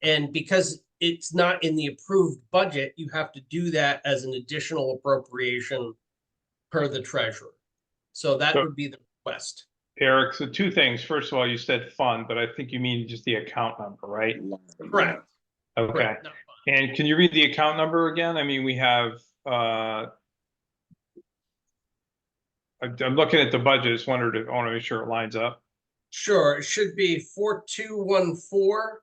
And because it's not in the approved budget, you have to do that as an additional appropriation per the treasurer. So that would be the request. Eric, so two things. First of all, you said fund, but I think you mean just the account number, right? Correct. Okay. Correct. Not fine. And can you read the account number again? I mean, we have, I'm looking at the budget, just wondered if, I want to make sure it lines up. Sure, it should be 4214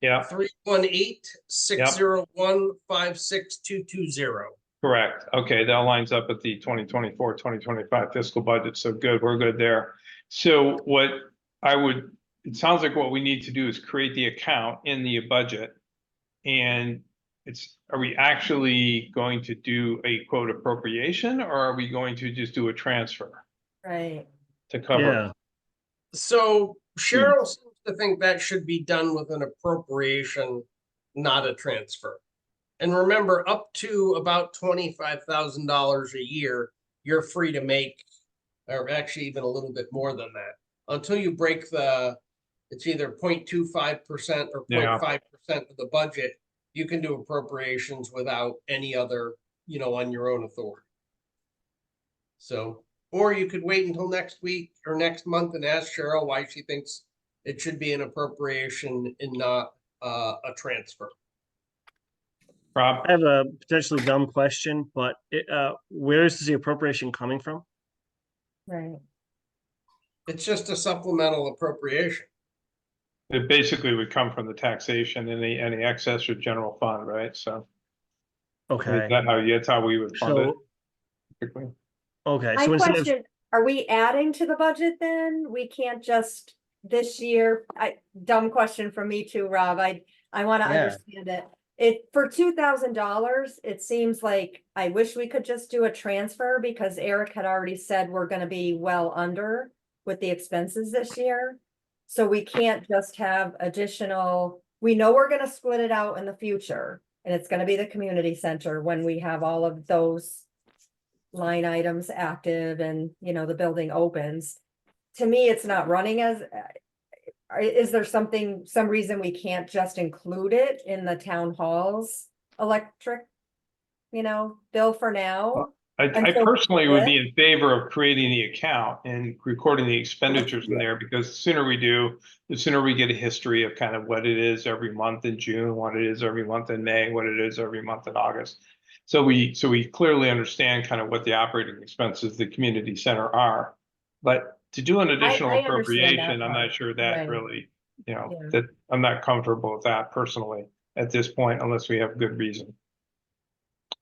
Yeah, 318-601-56220. correct. Okay, that lines up with the 2024-2025 fiscal budget. So good, we're good there. So what it sounds like what we need to do is create the account in the budget. And are we actually going to do a quote appropriation, or are we going to just do a transfer right. to cover? Yeah. So Cheryl seems to think that should be done with an appropriation, not a transfer. And remember, up to about $25,000 a year, you're free to make, or actually even a little bit more than that. Until you break it's either 0.25% or Yeah. 0.5% of the budget, you can do appropriations without any other, on your own authority. So, or you could wait until next week or next month and ask Cheryl why she thinks it should be an appropriation and not a transfer. Rob? I have a potentially dumb question, but where is the appropriation coming from? Right. It's just a supplemental appropriation. It basically would come from the taxation and any excess or general fund, right? So Okay, that's how we would fund it so, typically. okay, My so instead of, question, are we adding to the budget then? We can't just this year, dumb question from me too, Rob. I want to Yeah. understand it. For $2,000, it seems like I wish we could just do a transfer because Eric had already said we're gonna be well under with the expenses this year. So we can't just have additional, we know we're gonna split it out in the future. And it's gonna be the community center when we have all of those line items active and, you know, the building opens. To me, it's not running as, is there some reason we can't just include it in the town hall's electric, you know, bill for now? I Until personally would be split? in favor of creating the account and recording the expenditures in there, because the sooner we do, the sooner we get a history of kind of what it is every month in June, what it is every month in May, what it is every month in August. So we clearly understand kind of what the operating expenses of the community center are. But to do an additional I understand that appropriation, I'm not part. sure that Right. really, you know, Yeah. that I'm not comfortable with that personally at this point, unless we have good reason.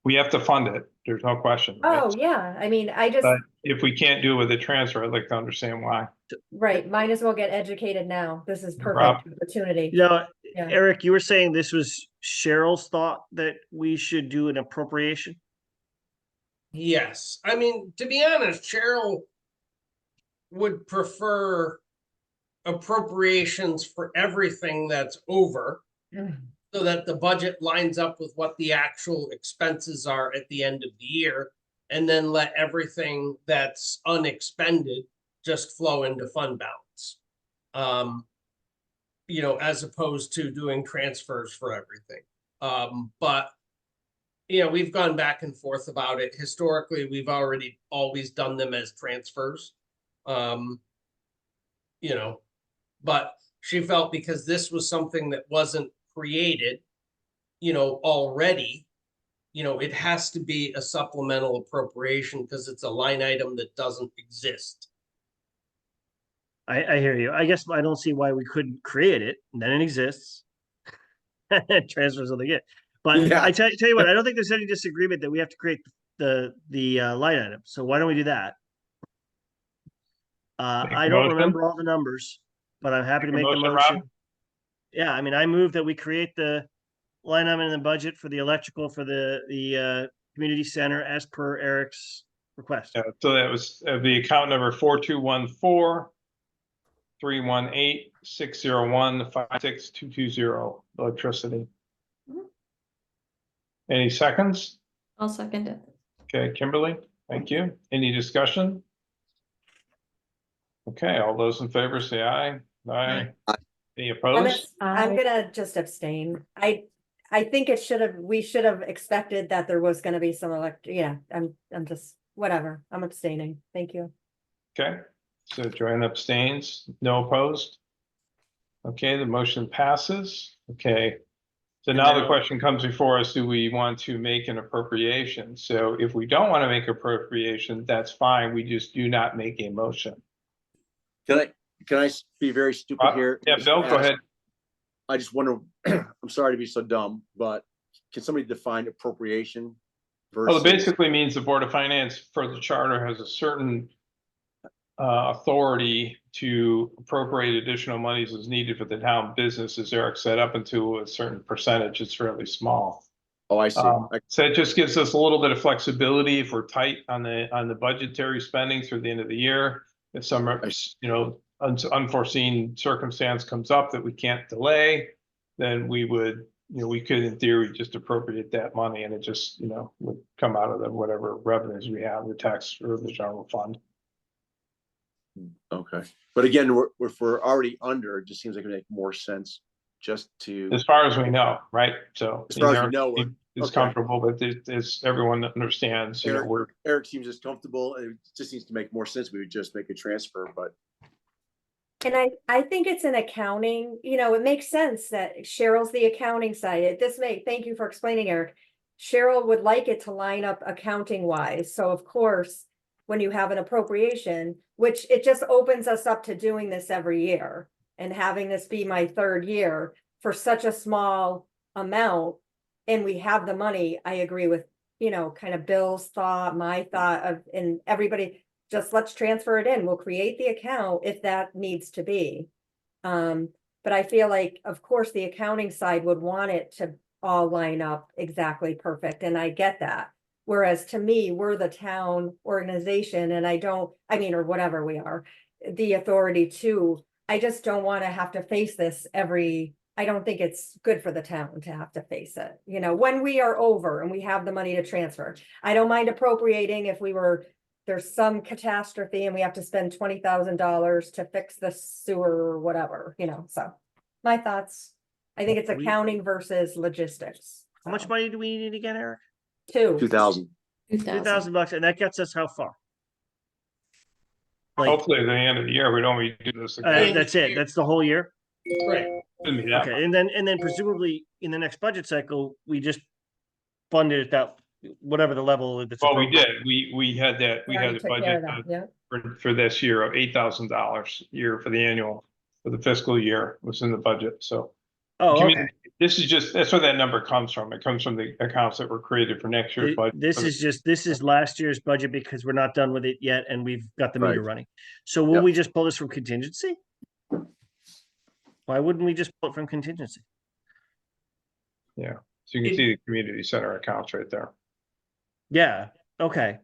We have to fund it. There's no question. Right? Oh, yeah, I mean, I just, But if we can't do it with a transfer, I'd like to understand why. right, might as well get educated now. This is Rob? perfect opportunity. you know, Yeah. Eric, you were saying this was Cheryl's thought that we should do an appropriation? Yes, I mean, to be honest, Cheryl would prefer appropriations for everything that's over, so that the budget lines up with what the actual expenses are at the end of the year, and then let everything that's unexpended just flow into fund balance. You know, as opposed to doing transfers for everything. But you know, we've gone back and forth about it. Historically, we've always done them as transfers. You know, but she felt because this was something that wasn't created, you know, already, you know, it has to be a supplemental appropriation because it's a line item that doesn't exist. I hear you. I guess I don't see why we couldn't create it, and then it exists. Transfers what they get. But Yeah. I tell you what, I don't think there's any disagreement that we have to create the line item. So why don't we do that? Make I a don't motion? remember all the numbers, but I'm happy to Make a make the motion, motion. Rob? Yeah, I mean, I move that we create the line item in the budget for the electrical for the community center as per Eric's request. Yeah, so that was the account number 4214-318-601-56220 electricity. Any seconds? I'll second it. Okay, Kimberly, thank you. Any discussion? Okay, all those in favor say aye. Aye. Any opposed? I'm gonna just abstain. I think we should have expected that there was gonna be some I'm just, whatever, I'm abstaining. Thank you. Okay, so Joanne abstains, no opposed. Okay, the motion passes. Okay. So now the question comes before us, do we want to make an appropriation? So if we don't want to make appropriation, that's fine. We just do not make a motion. Can I be very stupid here? Yeah, Bill, go ahead. I just wonder, I'm sorry to be so dumb, but can somebody define appropriation Well, versus? it basically means the Board of Finance for the charter has a certain authority to appropriate additional monies as needed for the town business, as Eric said, up into a certain percentage. It's fairly small. Oh, I see. So it just gives us a little bit of flexibility if we're tight on the budgetary spending through the end of the year. If some, you know, unforeseen circumstance comes up that we can't delay, then we would, you know, we could in theory just appropriate that money and it just, you know, would come out of the whatever revenues we have, the tax or the general fund. Okay, but again, if we're already under, it just seems like it would make more sense just to. As far as we know, right? So As far as we know, it's okay. comfortable, but as everyone understands, you know, Eric seems as comfortable. It just needs to make more sense. We would just make a transfer, but And I think it's an accounting, it makes sense that Cheryl's the accounting side. Thank you for explaining, Eric. Cheryl would like it to line up accounting wise. So of course, when you have an appropriation, which it just opens us up to doing this every year and having this be my third year for such a small amount, and we have the money, I agree with, kind of Bill's thought, my thought of, and everybody, just let's transfer it in. We'll create the account if that needs to be. But I feel like, of course, the accounting side would want it to all line up exactly perfect, and I get that. Whereas to me, we're the town organization and or whatever we are, the authority to, I just don't want to have to face this I don't think it's good for the town to have to face it, when we are over and we have the money to transfer. I don't mind appropriating if there's some catastrophe and we have to spend $20,000 to fix the sewer or whatever, so my thoughts. I think it's accounting versus logistics. How much money do we need again, Eric? 2,000. 2,000 bucks, and that gets us how far? Like, Hopefully at the end of the year, we don't need to do this again. that's it. That's the whole year. Right. Shouldn't be that much. Okay, and then presumably in the next budget cycle, we just funded it that whatever the level that's. Well, we appropriate. did. We had that. We had Already a took care budget of that, yeah. for this year of $8,000 a year for the annual, for the fiscal year was in the budget. So Oh, okay. community- that's where that number comes from. It comes from the accounts that were created for next year's budget. This is last year's budget because we're not done with it yet and we've got the meter Right. running. So will Yep. we just pull this from contingency? Why wouldn't we just pull it from contingency? So you can see the community center accounts right there. Yeah, okay.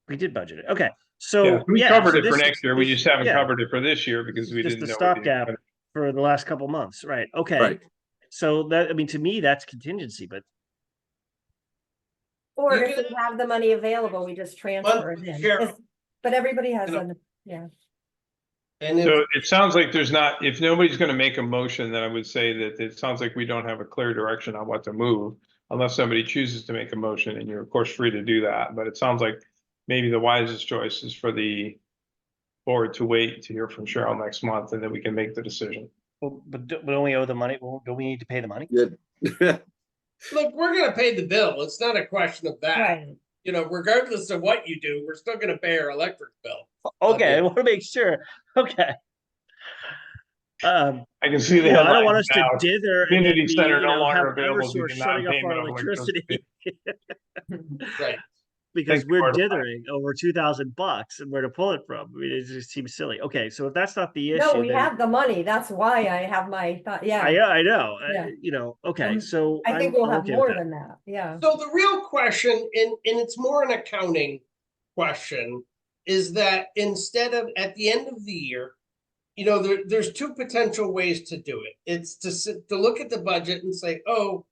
We did budget it. Okay, Yeah, so. we yeah, covered so it for this next is- year. We this- just haven't yeah, covered it for this year because we just didn't the know. we didn't stopgap have it. for the last couple months, right? Okay. Right. So to me, that's contingency, but Or You if can- we have the money available, we just transfer it in. Sure. But everybody has You yeah. And if, So it sounds like if nobody's gonna make a motion, then I would say that it sounds like we don't have a clear direction on what to move. Unless somebody chooses to make a motion, and you're of course free to do that, but it sounds like maybe the wisest choice is for the board to wait to hear from Cheryl next month, and then we can make the decision. but don't we owe the money? Well, don't we need to pay the money? Good. look, we're gonna pay the bill. It's not a question of that. Right. Regardless of what you do, we're still gonna pay our electric bill. Okay, I Okay. want to make sure. Okay. I can see the I don't want headlines us to now. dither. and Community then be, center no longer have available due Eversource to shutting off non-payment our of electricity Right. because Thank you we're for the- dithering over $2,000 and where to pull it from. I mean, it just seems silly. Okay, so if that's not the issue, No, we then have the money. That's why I have my thought, yeah. I know. Yeah. Okay, so I think I'm we'll have okay with more that. than that, yeah. So the real question, and it's more an accounting question, is that instead of at the end of the year, there's two potential ways to do it. It's to look at the budget and say, oh,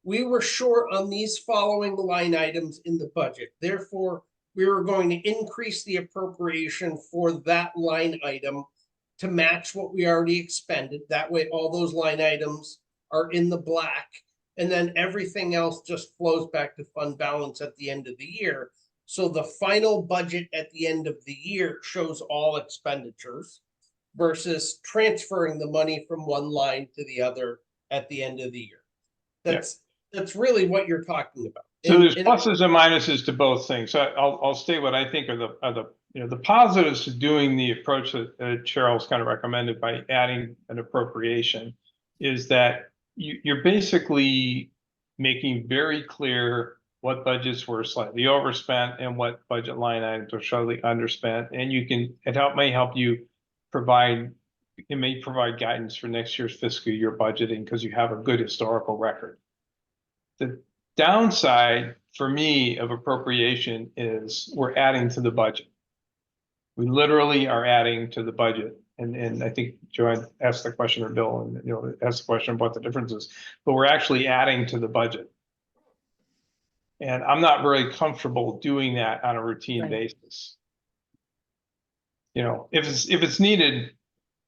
we were short on these following line items in the budget. Therefore, we were going to increase the appropriation for that line item to match what we already expended. That way, all those line items are in the black. And then everything else just flows back to fund balance at the end of the year. So the final budget at the end of the year shows all expenditures versus transferring the money from one line to the other at the end of the year. That's really what you're talking about. So And- there's and- pluses and minuses to both things. So I'll state what I think are the positives to doing the approach that Cheryl's kind of recommended by adding an appropriation is that you're basically making very clear what budgets were slightly overspent and what budget line items were slightly underspent. And it may help you provide guidance for next year's fiscal year budgeting because you have a good historical record. The downside for me of appropriation is we're adding to the budget. We literally are adding to the budget. And I think Joanne asked the question, or Bill, and asked the question about the differences, but we're actually adding to the budget. And I'm not very comfortable doing that on a routine Right. basis. If it's needed,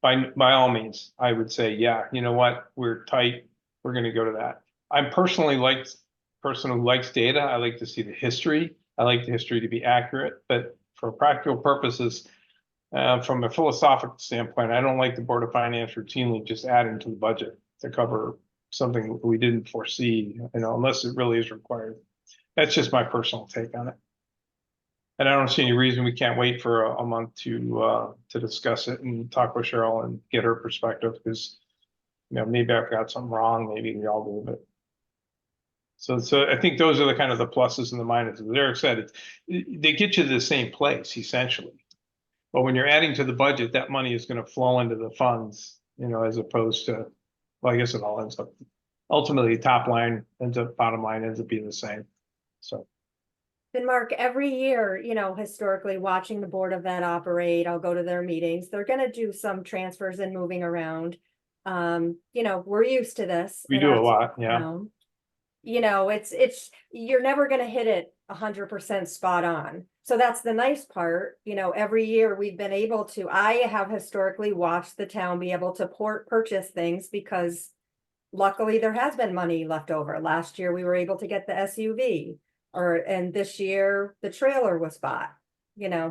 by all means, I would say, yeah, you know what, we're tight, we're gonna go to that. I'm person who likes data. I like to see the history. I like the history to be accurate, but for practical purposes, From a philosophical standpoint, I don't like the Board of Finance routinely just adding to the budget to cover something we didn't foresee, unless it really is required. That's just my personal take on it. And I don't see any reason we can't wait for a month to discuss it and talk with Cheryl and get her perspective, because maybe I've got something wrong, maybe we all do, but. So I think those are the kind of the pluses and the minuses. As Eric said, they get you to the same place essentially. But when you're adding to the budget, that money is going to flow into the funds, as opposed to, well, I guess it all ends up, ultimately, top line ends up, bottom line ends up being the same. So. And Mark, every year, historically watching the Board of Ed operate, I'll go to their meetings. They're gonna do some transfers and moving around. We're used to this. We in do our a lot, small yeah. town. You're never gonna hit it 100% spot on. So that's the nice part, every year we've been able to, I have historically watched the town be able to purchase things because luckily there has been money left over. Last year, we were able to get the SUV. And this year the trailer was bought,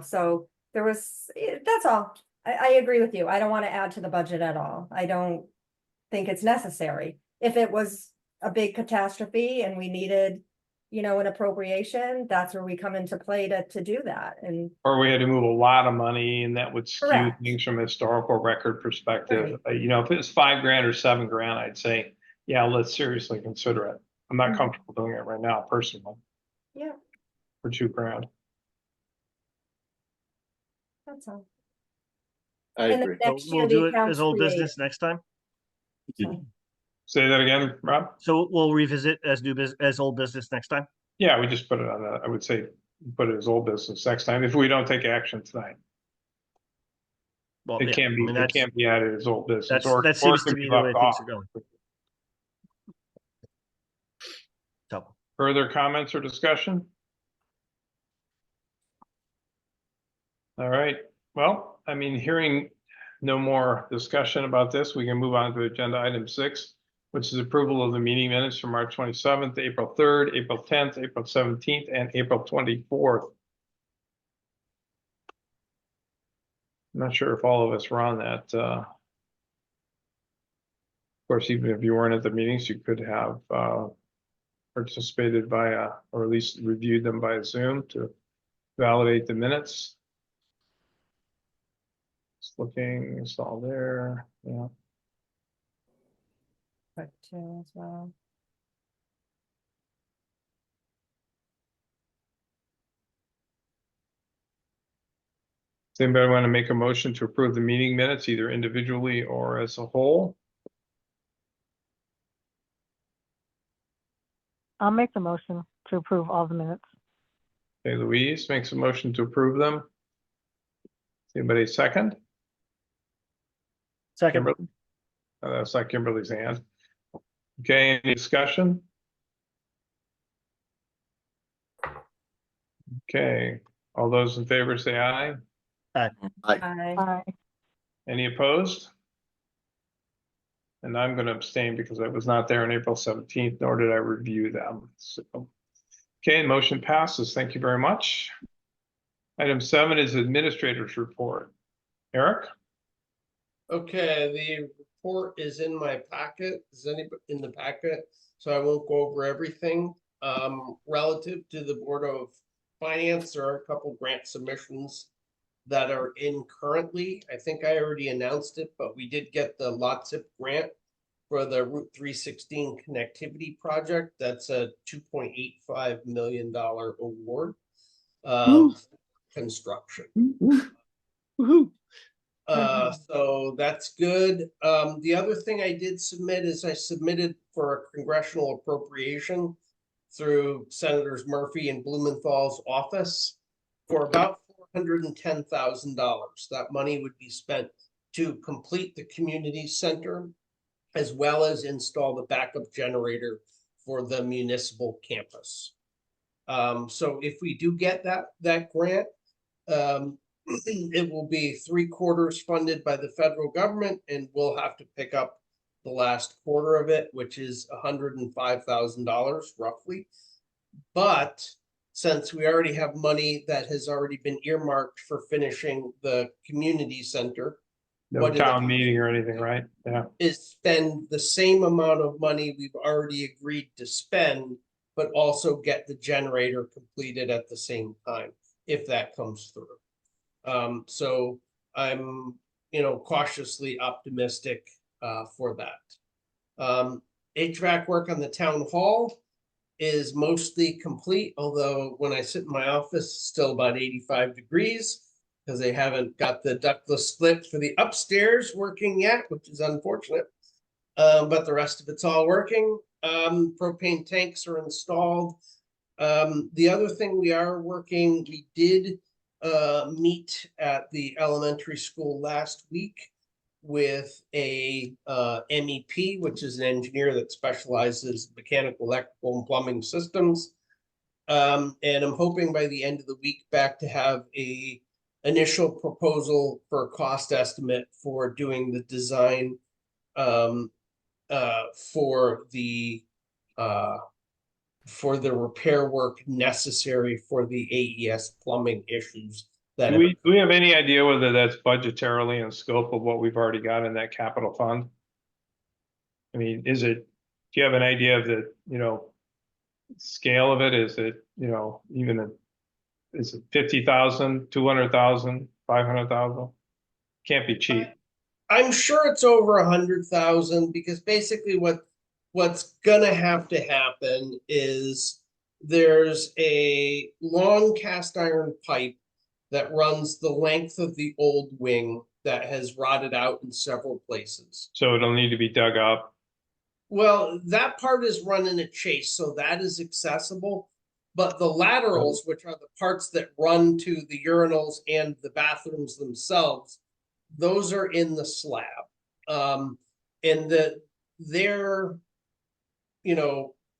so there was, that's all. I agree with you. I don't want to add to the budget at all. I don't think it's necessary. If it was a big catastrophe and we needed, an appropriation, that's where we come into play to do that. And Or we had to move a lot of money, and that would skew Correct. things from a historical record perspective. Right. If it was $5 grand or $7 grand, I'd say, yeah, let's seriously consider it. I'm not Mhm. comfortable doing it right now personally. Yeah. For $2 grand. That's all. I And then agree. So next we'll year, do the it accounts as old created. business next time. Say that again, Rob? So we'll revisit as as old business next time. Yeah, we just put it on I would say, put it as old business next time, if we don't take action tonight. Well, It yeah, can I be, mean, it can be added as old business, that or seems it can to be be the way left things off. are going. So, Further comments or discussion? All right, well, hearing no more discussion about this, we can move on to agenda item 6, which is approval of the meeting minutes from March 27th, April 3rd, April 10th, April 17th, and April 24th. I'm not sure if all of us were on that. Of course, even if you weren't at the meetings, you could have participated via, or at least reviewed them by Zoom to validate the minutes. Just looking, it's all there, yeah. But, as well. Does anybody want to make a motion to approve the meeting minutes, either individually or as a whole? I'll make the motion to approve all the minutes. Okay, Louise makes a motion to approve them. Anybody second? second, Kimberly? That's not Kimberly's hand. Okay, any discussion? Okay, all those in favor say aye. Aye. Aye. Any opposed? And I'm going to abstain because I was not there on April 17th, nor did I review them. So, okay, motion passes. Thank you very much. Item 7 is administrator's report. Eric? Okay, the report is in my packet. Is anybody in the packet? So I won't go over everything. Relative to the Board of Finance, there are a couple grant submissions that are in currently. I think I already announced it, but we did get the LOTSIP grant for the Route 316 connectivity project. That's a $2.85 million award of construction. Woohoo. So that's good. The other thing I did submit is I submitted for a congressional appropriation through Senators Murphy and Blumenthal's office for about $410,000. That money would be spent to complete the community center, as well as install the backup generator for the municipal campus. So if we do get that grant, it will be 3/4 funded by the federal government, and we'll have to pick up the last quarter of it, which is $105,000 roughly. But since we already have money that has already been earmarked for finishing the community center. No What it town is- meeting or anything, right? Yeah. Is spend the same amount of money we've already agreed to spend, but also get the generator completed at the same time, if that comes through. So I'm, cautiously optimistic, for that. HVAC work on the town hall is mostly complete, although when I sit in my office, it's still about 85 degrees because they haven't got the ductless split for the upstairs working yet, which is unfortunate. But the rest of it's all working. Propane tanks are installed. The other thing we did meet at the elementary school last week with a MEP, which is an engineer that specializes in mechanical, electrical, and plumbing systems. And I'm hoping by the end of the week back to have a initial proposal for a cost estimate for doing the design for the repair work necessary for the AES plumbing issues that Do we have any idea whether that's budgetarily in scope of what we've already got in that capital fund? I mean, do you have an idea of the, scale of it? Is it, is it 50,000, 200,000, 500,000? Can't be cheap. I'm sure it's over 100,000 because basically what's gonna have to happen is there's a long cast iron pipe that runs the length of the old wing that has rotted out in several places. So it'll need to be dug up. Well, that part is run in a chase, so that is accessible. But the laterals, which are the parts that run to the urinals and the bathrooms themselves, those are in the slab. And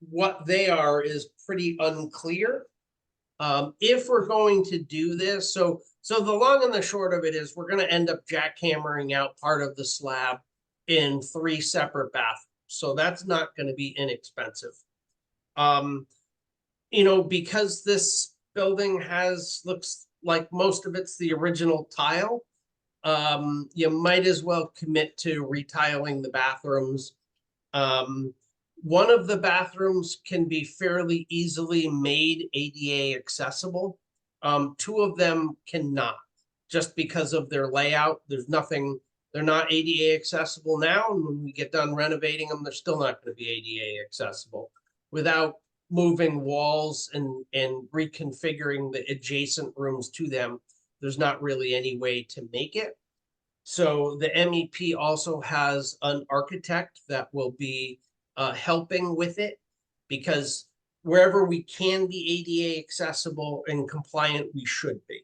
what they are is pretty unclear. If we're going to do this, so the long and the short of it is we're going to end up jackhammering out part of the slab in 3 separate bathrooms. So that's not going to be inexpensive. Because this building looks like most of it's the original tile, you might as well commit to retiling the bathrooms. One of the bathrooms can be fairly easily made ADA accessible. 2 of them cannot, just because of their layout. They're not ADA accessible now, and when we get done renovating them, they're still not going to be ADA accessible. Without moving walls and reconfiguring the adjacent rooms to them, there's not really any way to make it. So the MEP also has an architect that will be helping with it, because wherever we can be ADA accessible and compliant, we should be.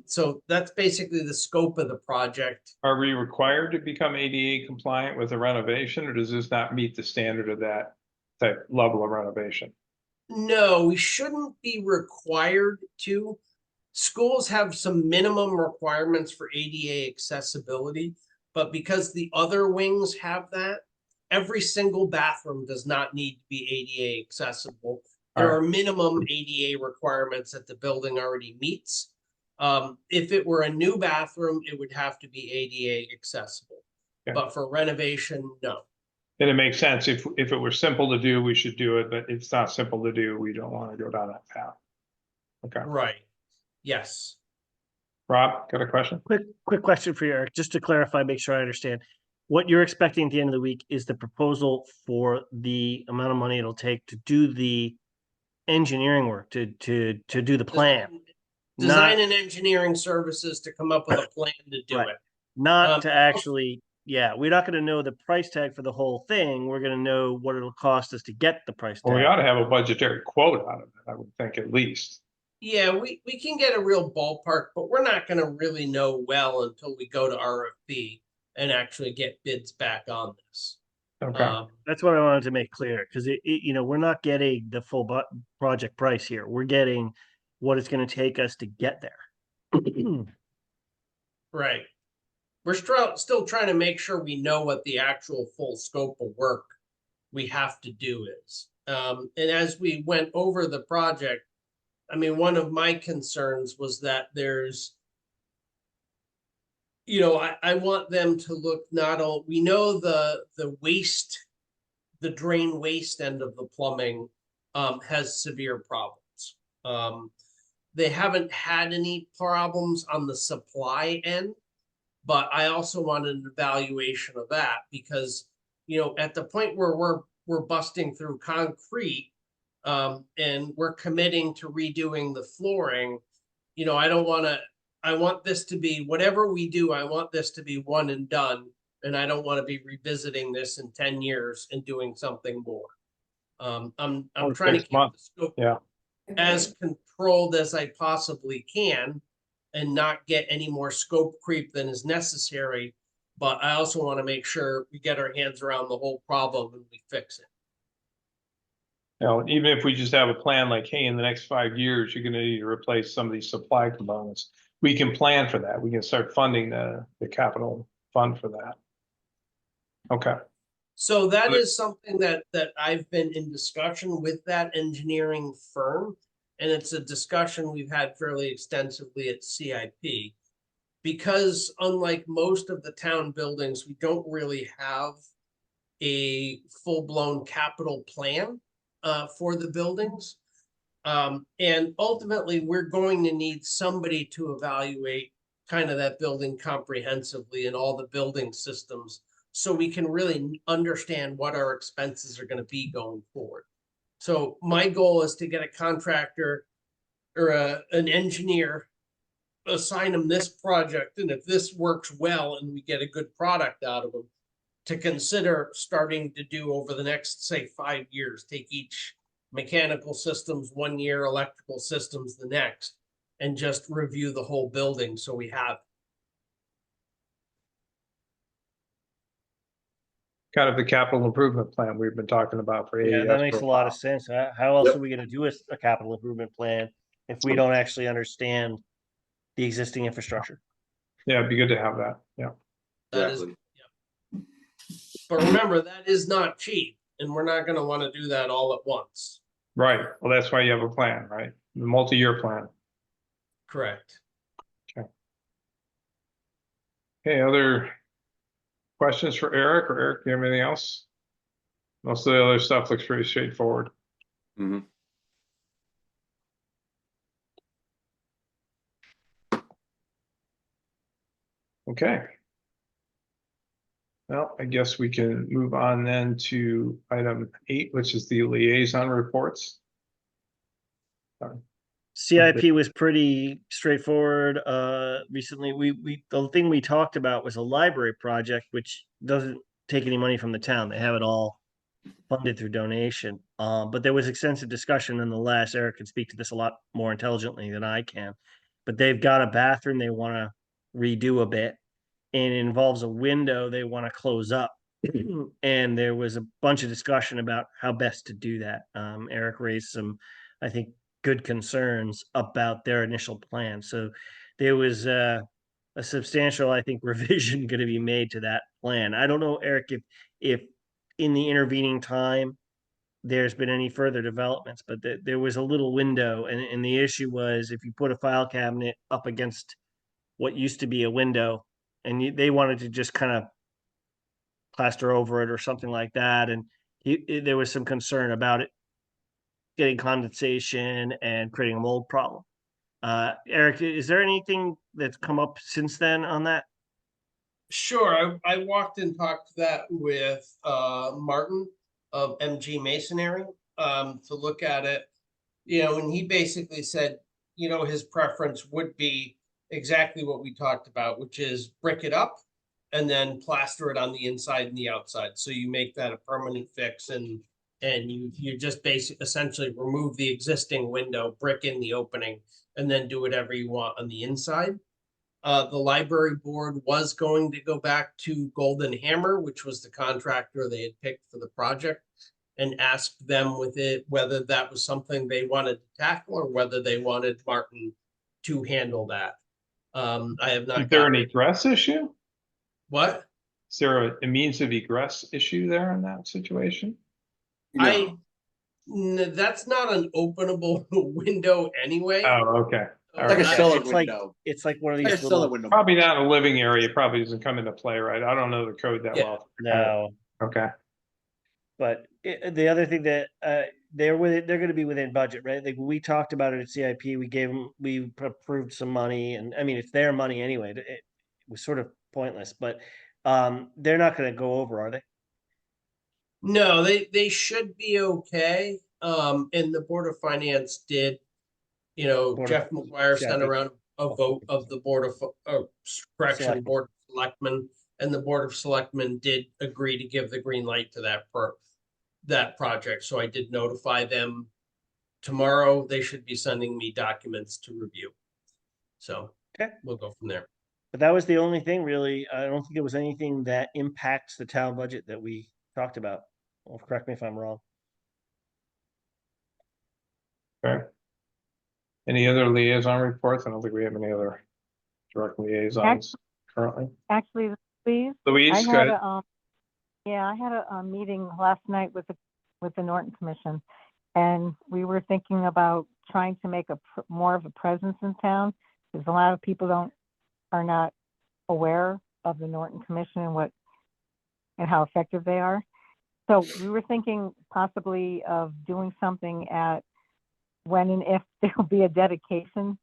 So that's basically the scope of the project. Are we required to become ADA compliant with a renovation, or does this not meet the standard of that type level of renovation? No, we shouldn't be required to. Schools have some minimum requirements for ADA accessibility, but because the other wings have that, every single bathroom does not need to be ADA accessible. There are minimum ADA requirements that the building already meets. If it were a new bathroom, it would have to be ADA accessible. Okay. But for renovation, no. And it makes sense. If it were simple to do, we should do it, but if it's not simple to do, we don't want to go down that path. Okay. Right. Yes. Rob, got a question? Quick question for you, Eric, just to clarify, make sure I understand. What you're expecting at the end of the week is the proposal for the amount of money it'll take to do the engineering work, to do the plan. Design and engineering services to come up with a plan to do Right. it. Not to actually, we're not gonna know the price tag for the whole thing. We're gonna know what it'll cost us to get the price Well, we tag. ought to have a budgetary quote out of it, I would think at least. Yeah, we can get a real ballpark, but we're not gonna really know well until we go to RFP and actually get bids back on this. Okay. That's what I wanted to make clear, because we're not getting the full project price here. We're getting what it's gonna take us to get there. Right. We're still trying to make sure we know what the actual full scope of work we have to do is. And as we went over the project, I mean, one of my concerns was that there's, you know, I want them to look not all, we know the waste, the drain waste end of the plumbing has severe problems. They haven't had any problems on the supply end, but I also want an evaluation of that because, you know, at the point where we're busting through concrete, and we're committing to redoing the flooring, you know, I want this to be, whatever we do, I want this to be one and done. And I don't want to be revisiting this in 10 years and doing something more. I'm Or trying to 6 keep the months. scope Yeah. as controlled as I possibly can and not get any more scope creep than is necessary. But I also want to make sure we get our hands around the whole problem and we fix it. You know, even if we just have a plan like, hey, in the next 5 years, you're gonna need to replace some of these supply components. We can plan for that. We can start funding the capital fund for that. Okay, So that is something that I've been in discussion with that engineering firm. And it's a discussion we've had fairly extensively at CIP. Because unlike most of the town buildings, we don't really have a full-blown capital plan for the buildings. And ultimately, we're going to need somebody to evaluate kind of that building comprehensively and all the building systems so we can really understand what our expenses are going to be going forward. So my goal is to get a contractor or an engineer, assign them this project, and if this works well and we get a good product out of them, to consider starting to do over the next, say, 5 years, take each mechanical systems 1 year, electrical systems the next, and just review the whole building so we have. kind of the capital improvement plan we've been talking about for Yeah, AES. that makes for a lot while. of sense. How else Yep. are we gonna do a capital improvement plan if we don't actually understand the existing infrastructure? Yeah, it'd be good to have that. Yeah. That is, Exactly. yeah. But remember, that is not cheap, and we're not gonna wanna do that all at once. Right. Well, that's why you have a plan, right? The multi-year plan. Correct. Okay, other questions for Eric, or Eric, do you have anything else? Most of the other stuff looks pretty straightforward. Mhm. Okay. Well, I guess we can move on then to item 8, which is the liaison reports. CIP was pretty straightforward. Recently, the thing we talked about was a library project, which doesn't take any money from the town. They have it all funded through donation. But there was extensive discussion nonetheless. Eric can speak to this a lot more intelligently than I can. But they've got a bathroom they want to redo a bit, and it involves a window they want to close up. And there was a bunch of discussion about how best to do that. Eric raised some, I think, good concerns about their initial plan. So there was a substantial, I think, revision going to be made to that plan. I don't know, Eric, if in the intervening time there's been any further developments, but there was a little window, and the issue was if you put a file cabinet up against what used to be a window, and they wanted to just kind of plaster over it or something like that, and there was some concern about it getting condensation and creating a mold problem. Eric, is there anything that's come up since then on that? Sure, I walked and talked that with Martin of MG Masonry to look at it. You know, and he basically said, you know, his preference would be exactly what we talked about, which is brick it up and then plaster it on the inside and the outside. So you make that a permanent fix and you just essentially remove the existing window, brick in the opening, and then do whatever you want on the inside. The library board was going to go back to Golden Hammer, which was the contractor they had picked for the project, and ask them with it whether that was something they wanted to tackle or whether they wanted Martin to handle that. I have not. Is there an gotten- egress issue? What? Is there a means of egress issue there in that situation? No. That's not an openable window anyway. Oh, okay. All Like a right. Yeah, cellar it's like, window. it's like one of Like a these cellar little, window. Probably not a living area. It probably doesn't come into play, right? I don't know the code that Yeah. well. no. Okay. But the other thing that they're going to be within budget, right? Like we talked about it at CIP. We gave them, we approved some money, and I mean it's their money anyway. It was sort of pointless, but they're not going to go over, are they? No, they should be okay. And the Board of Finance did, Board of- Jeff McGuire sent CIP. around a vote of the correction, Selectmen. Board of Selectmen, and the Board of Selectmen did agree to give the green light to that project. So I did notify them tomorrow. They should be sending me documents to review. So Okay. we'll go from there. But that was the only thing really. I don't think there was anything that impacts the town budget that we talked about. Well, correct me if I'm wrong. Okay. Any other liaison reports? I don't think we have any other direct liaisons currently. Actually, please, Louise, I go had ahead. I had a meeting last night with the Norton Commission, and we were thinking about trying to make more of a presence in town, because a lot of people are not aware of the Norton Commission and how effective they are. So we were thinking possibly of doing something at when and if there will be a dedication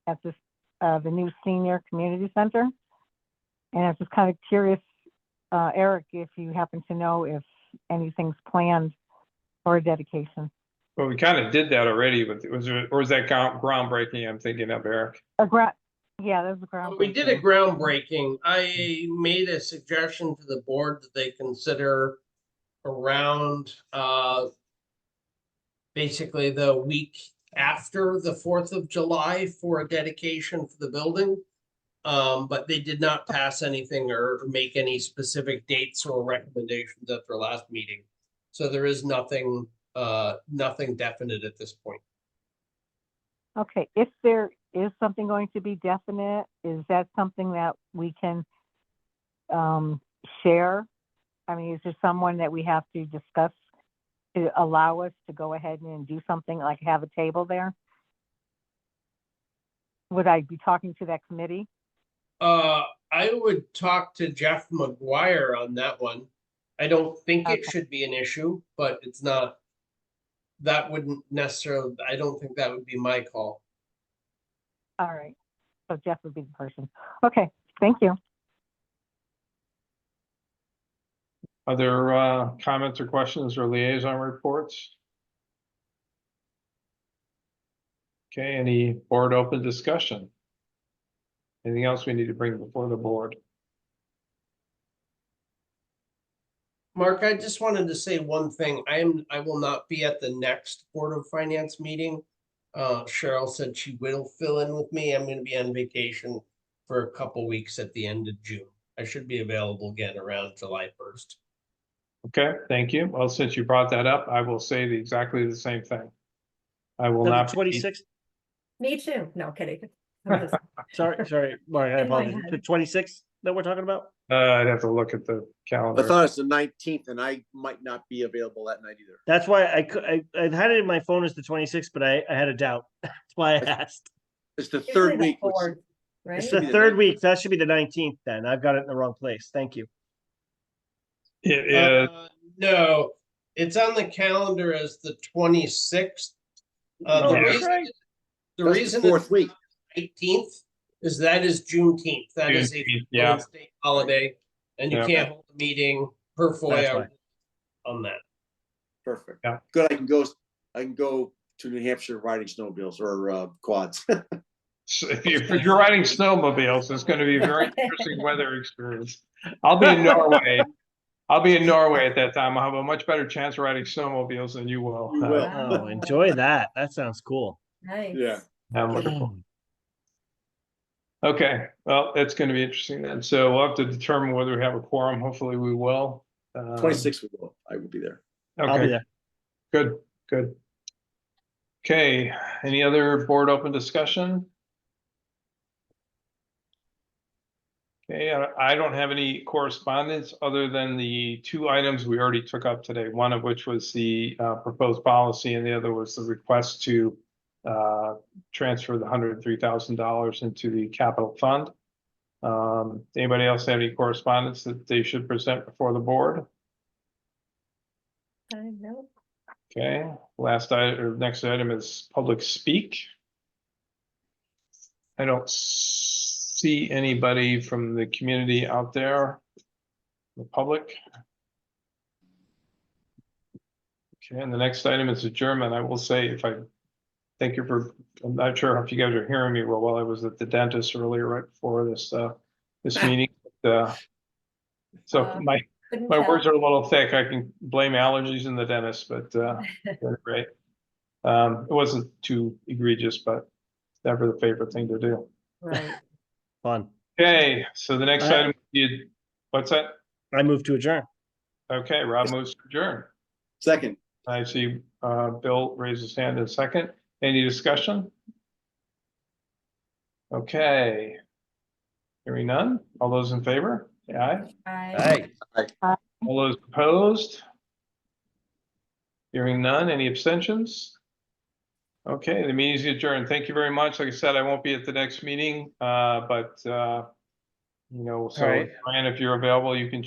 at this the new senior community center. And I was just kind of curious, Eric, if you happen to know if anything's planned for a dedication. Well, we kind of did that already, but was that groundbreaking? I'm thinking of Eric. Yeah, that was a groundbreaking. We did a groundbreaking. I made a suggestion to the board that they consider around basically the week after the 4th of July for a dedication for the building. But they did not pass anything or make any specific dates or recommendations at their last meeting. So there is nothing definite at this point. Okay, if there is something going to be definite, is that something that we can share? I mean, is there someone that we have to discuss to allow us to go ahead and do something like have a table there? Would I be talking to that committee? I would talk to Jeff McGuire on that one. I don't think it Okay. should be an issue, but it's not. That wouldn't necessarily, I don't think that would be my call. All right, so Jeff would be the person. Okay, thank you. Other comments or questions or liaison reports? Okay, any board open discussion? Anything else we need to bring before the board? Mark, I just wanted to say one thing. I will not be at the next Board of Finance meeting. Cheryl said she will fill in with me. I'm gonna be on vacation for a couple weeks at the end of June. I should be available again around July 1st. Okay, thank you. Well, since you brought that up, I will say exactly the same thing. I will So the not be 26th. Me too. No kidding. I'm just- Sorry, Mark. I In my apologize. head. The 26th that we're talking about. I'd have to look at the I calendar. thought it's the 19th, and I might not be available that night either. That's why I had it in my phone as the 26th, but I had a doubt. That's why I asked. It's the Usually third the week. which- fourth, right? It's should the be the third 19th. week. That should be the 19th then. I've got it in the wrong place. Thank you. It is, No, it's on the calendar as the 26th. Oh, The yeah. that's reason, right. the That's reason the fourth it's week. 18th is that is Juneteenth. That is a Juneteenth, yeah. federal state holiday, and you Yeah. can't hold a meeting per That's FOIA why. on that. Perfect. Yeah. Good. I can go to New Hampshire riding snowmobiles or quads. so if you're riding snowmobiles, it's going to be a very interesting weather experience. I'll be in Norway. I'll be in Norway at that time. I'll have a much better chance of riding snowmobiles than you will. You will. Oh, enjoy that. That sounds cool. Nice. Yeah. I'm looking forward. Okay, well, that's going to be interesting then. So we'll have to determine whether we have a quorum. Hopefully we will. 26th we will. I will be there. I'll be Okay, there. good, good. Okay, any other board open discussion? Okay, I don't have any correspondence other than the two items we already took up today, one of which was the proposed policy and the other was the request to transfer the $103,000 into the capital fund. Anybody else have any correspondence that they should present before the board? No. Okay, last item, or next item is public speak. I don't see anybody from the community out there, the public. Okay, and the next item is adjournment. I will say thank you for, I'm not sure if you guys are hearing me well while I was at the dentist earlier right before this meeting. So my Couldn't My tell. words are a little thick. I can blame allergies in the dentist, but great. It wasn't too egregious, but never the favorite thing to do. Right. Fun. Okay, so the next item, what's that? I move to adjourn. Okay, Rob moves to adjourn. Second. I see Bill raise his hand in a second. Any discussion? Okay. Hearing none. All those in favor? Say aye. Aye. All those opposed? Hearing none, any abstentions? Okay, the meeting is adjourned. Thank you very much. Like I said, I won't be at the next meeting, but so right. Brian, if you're available, you can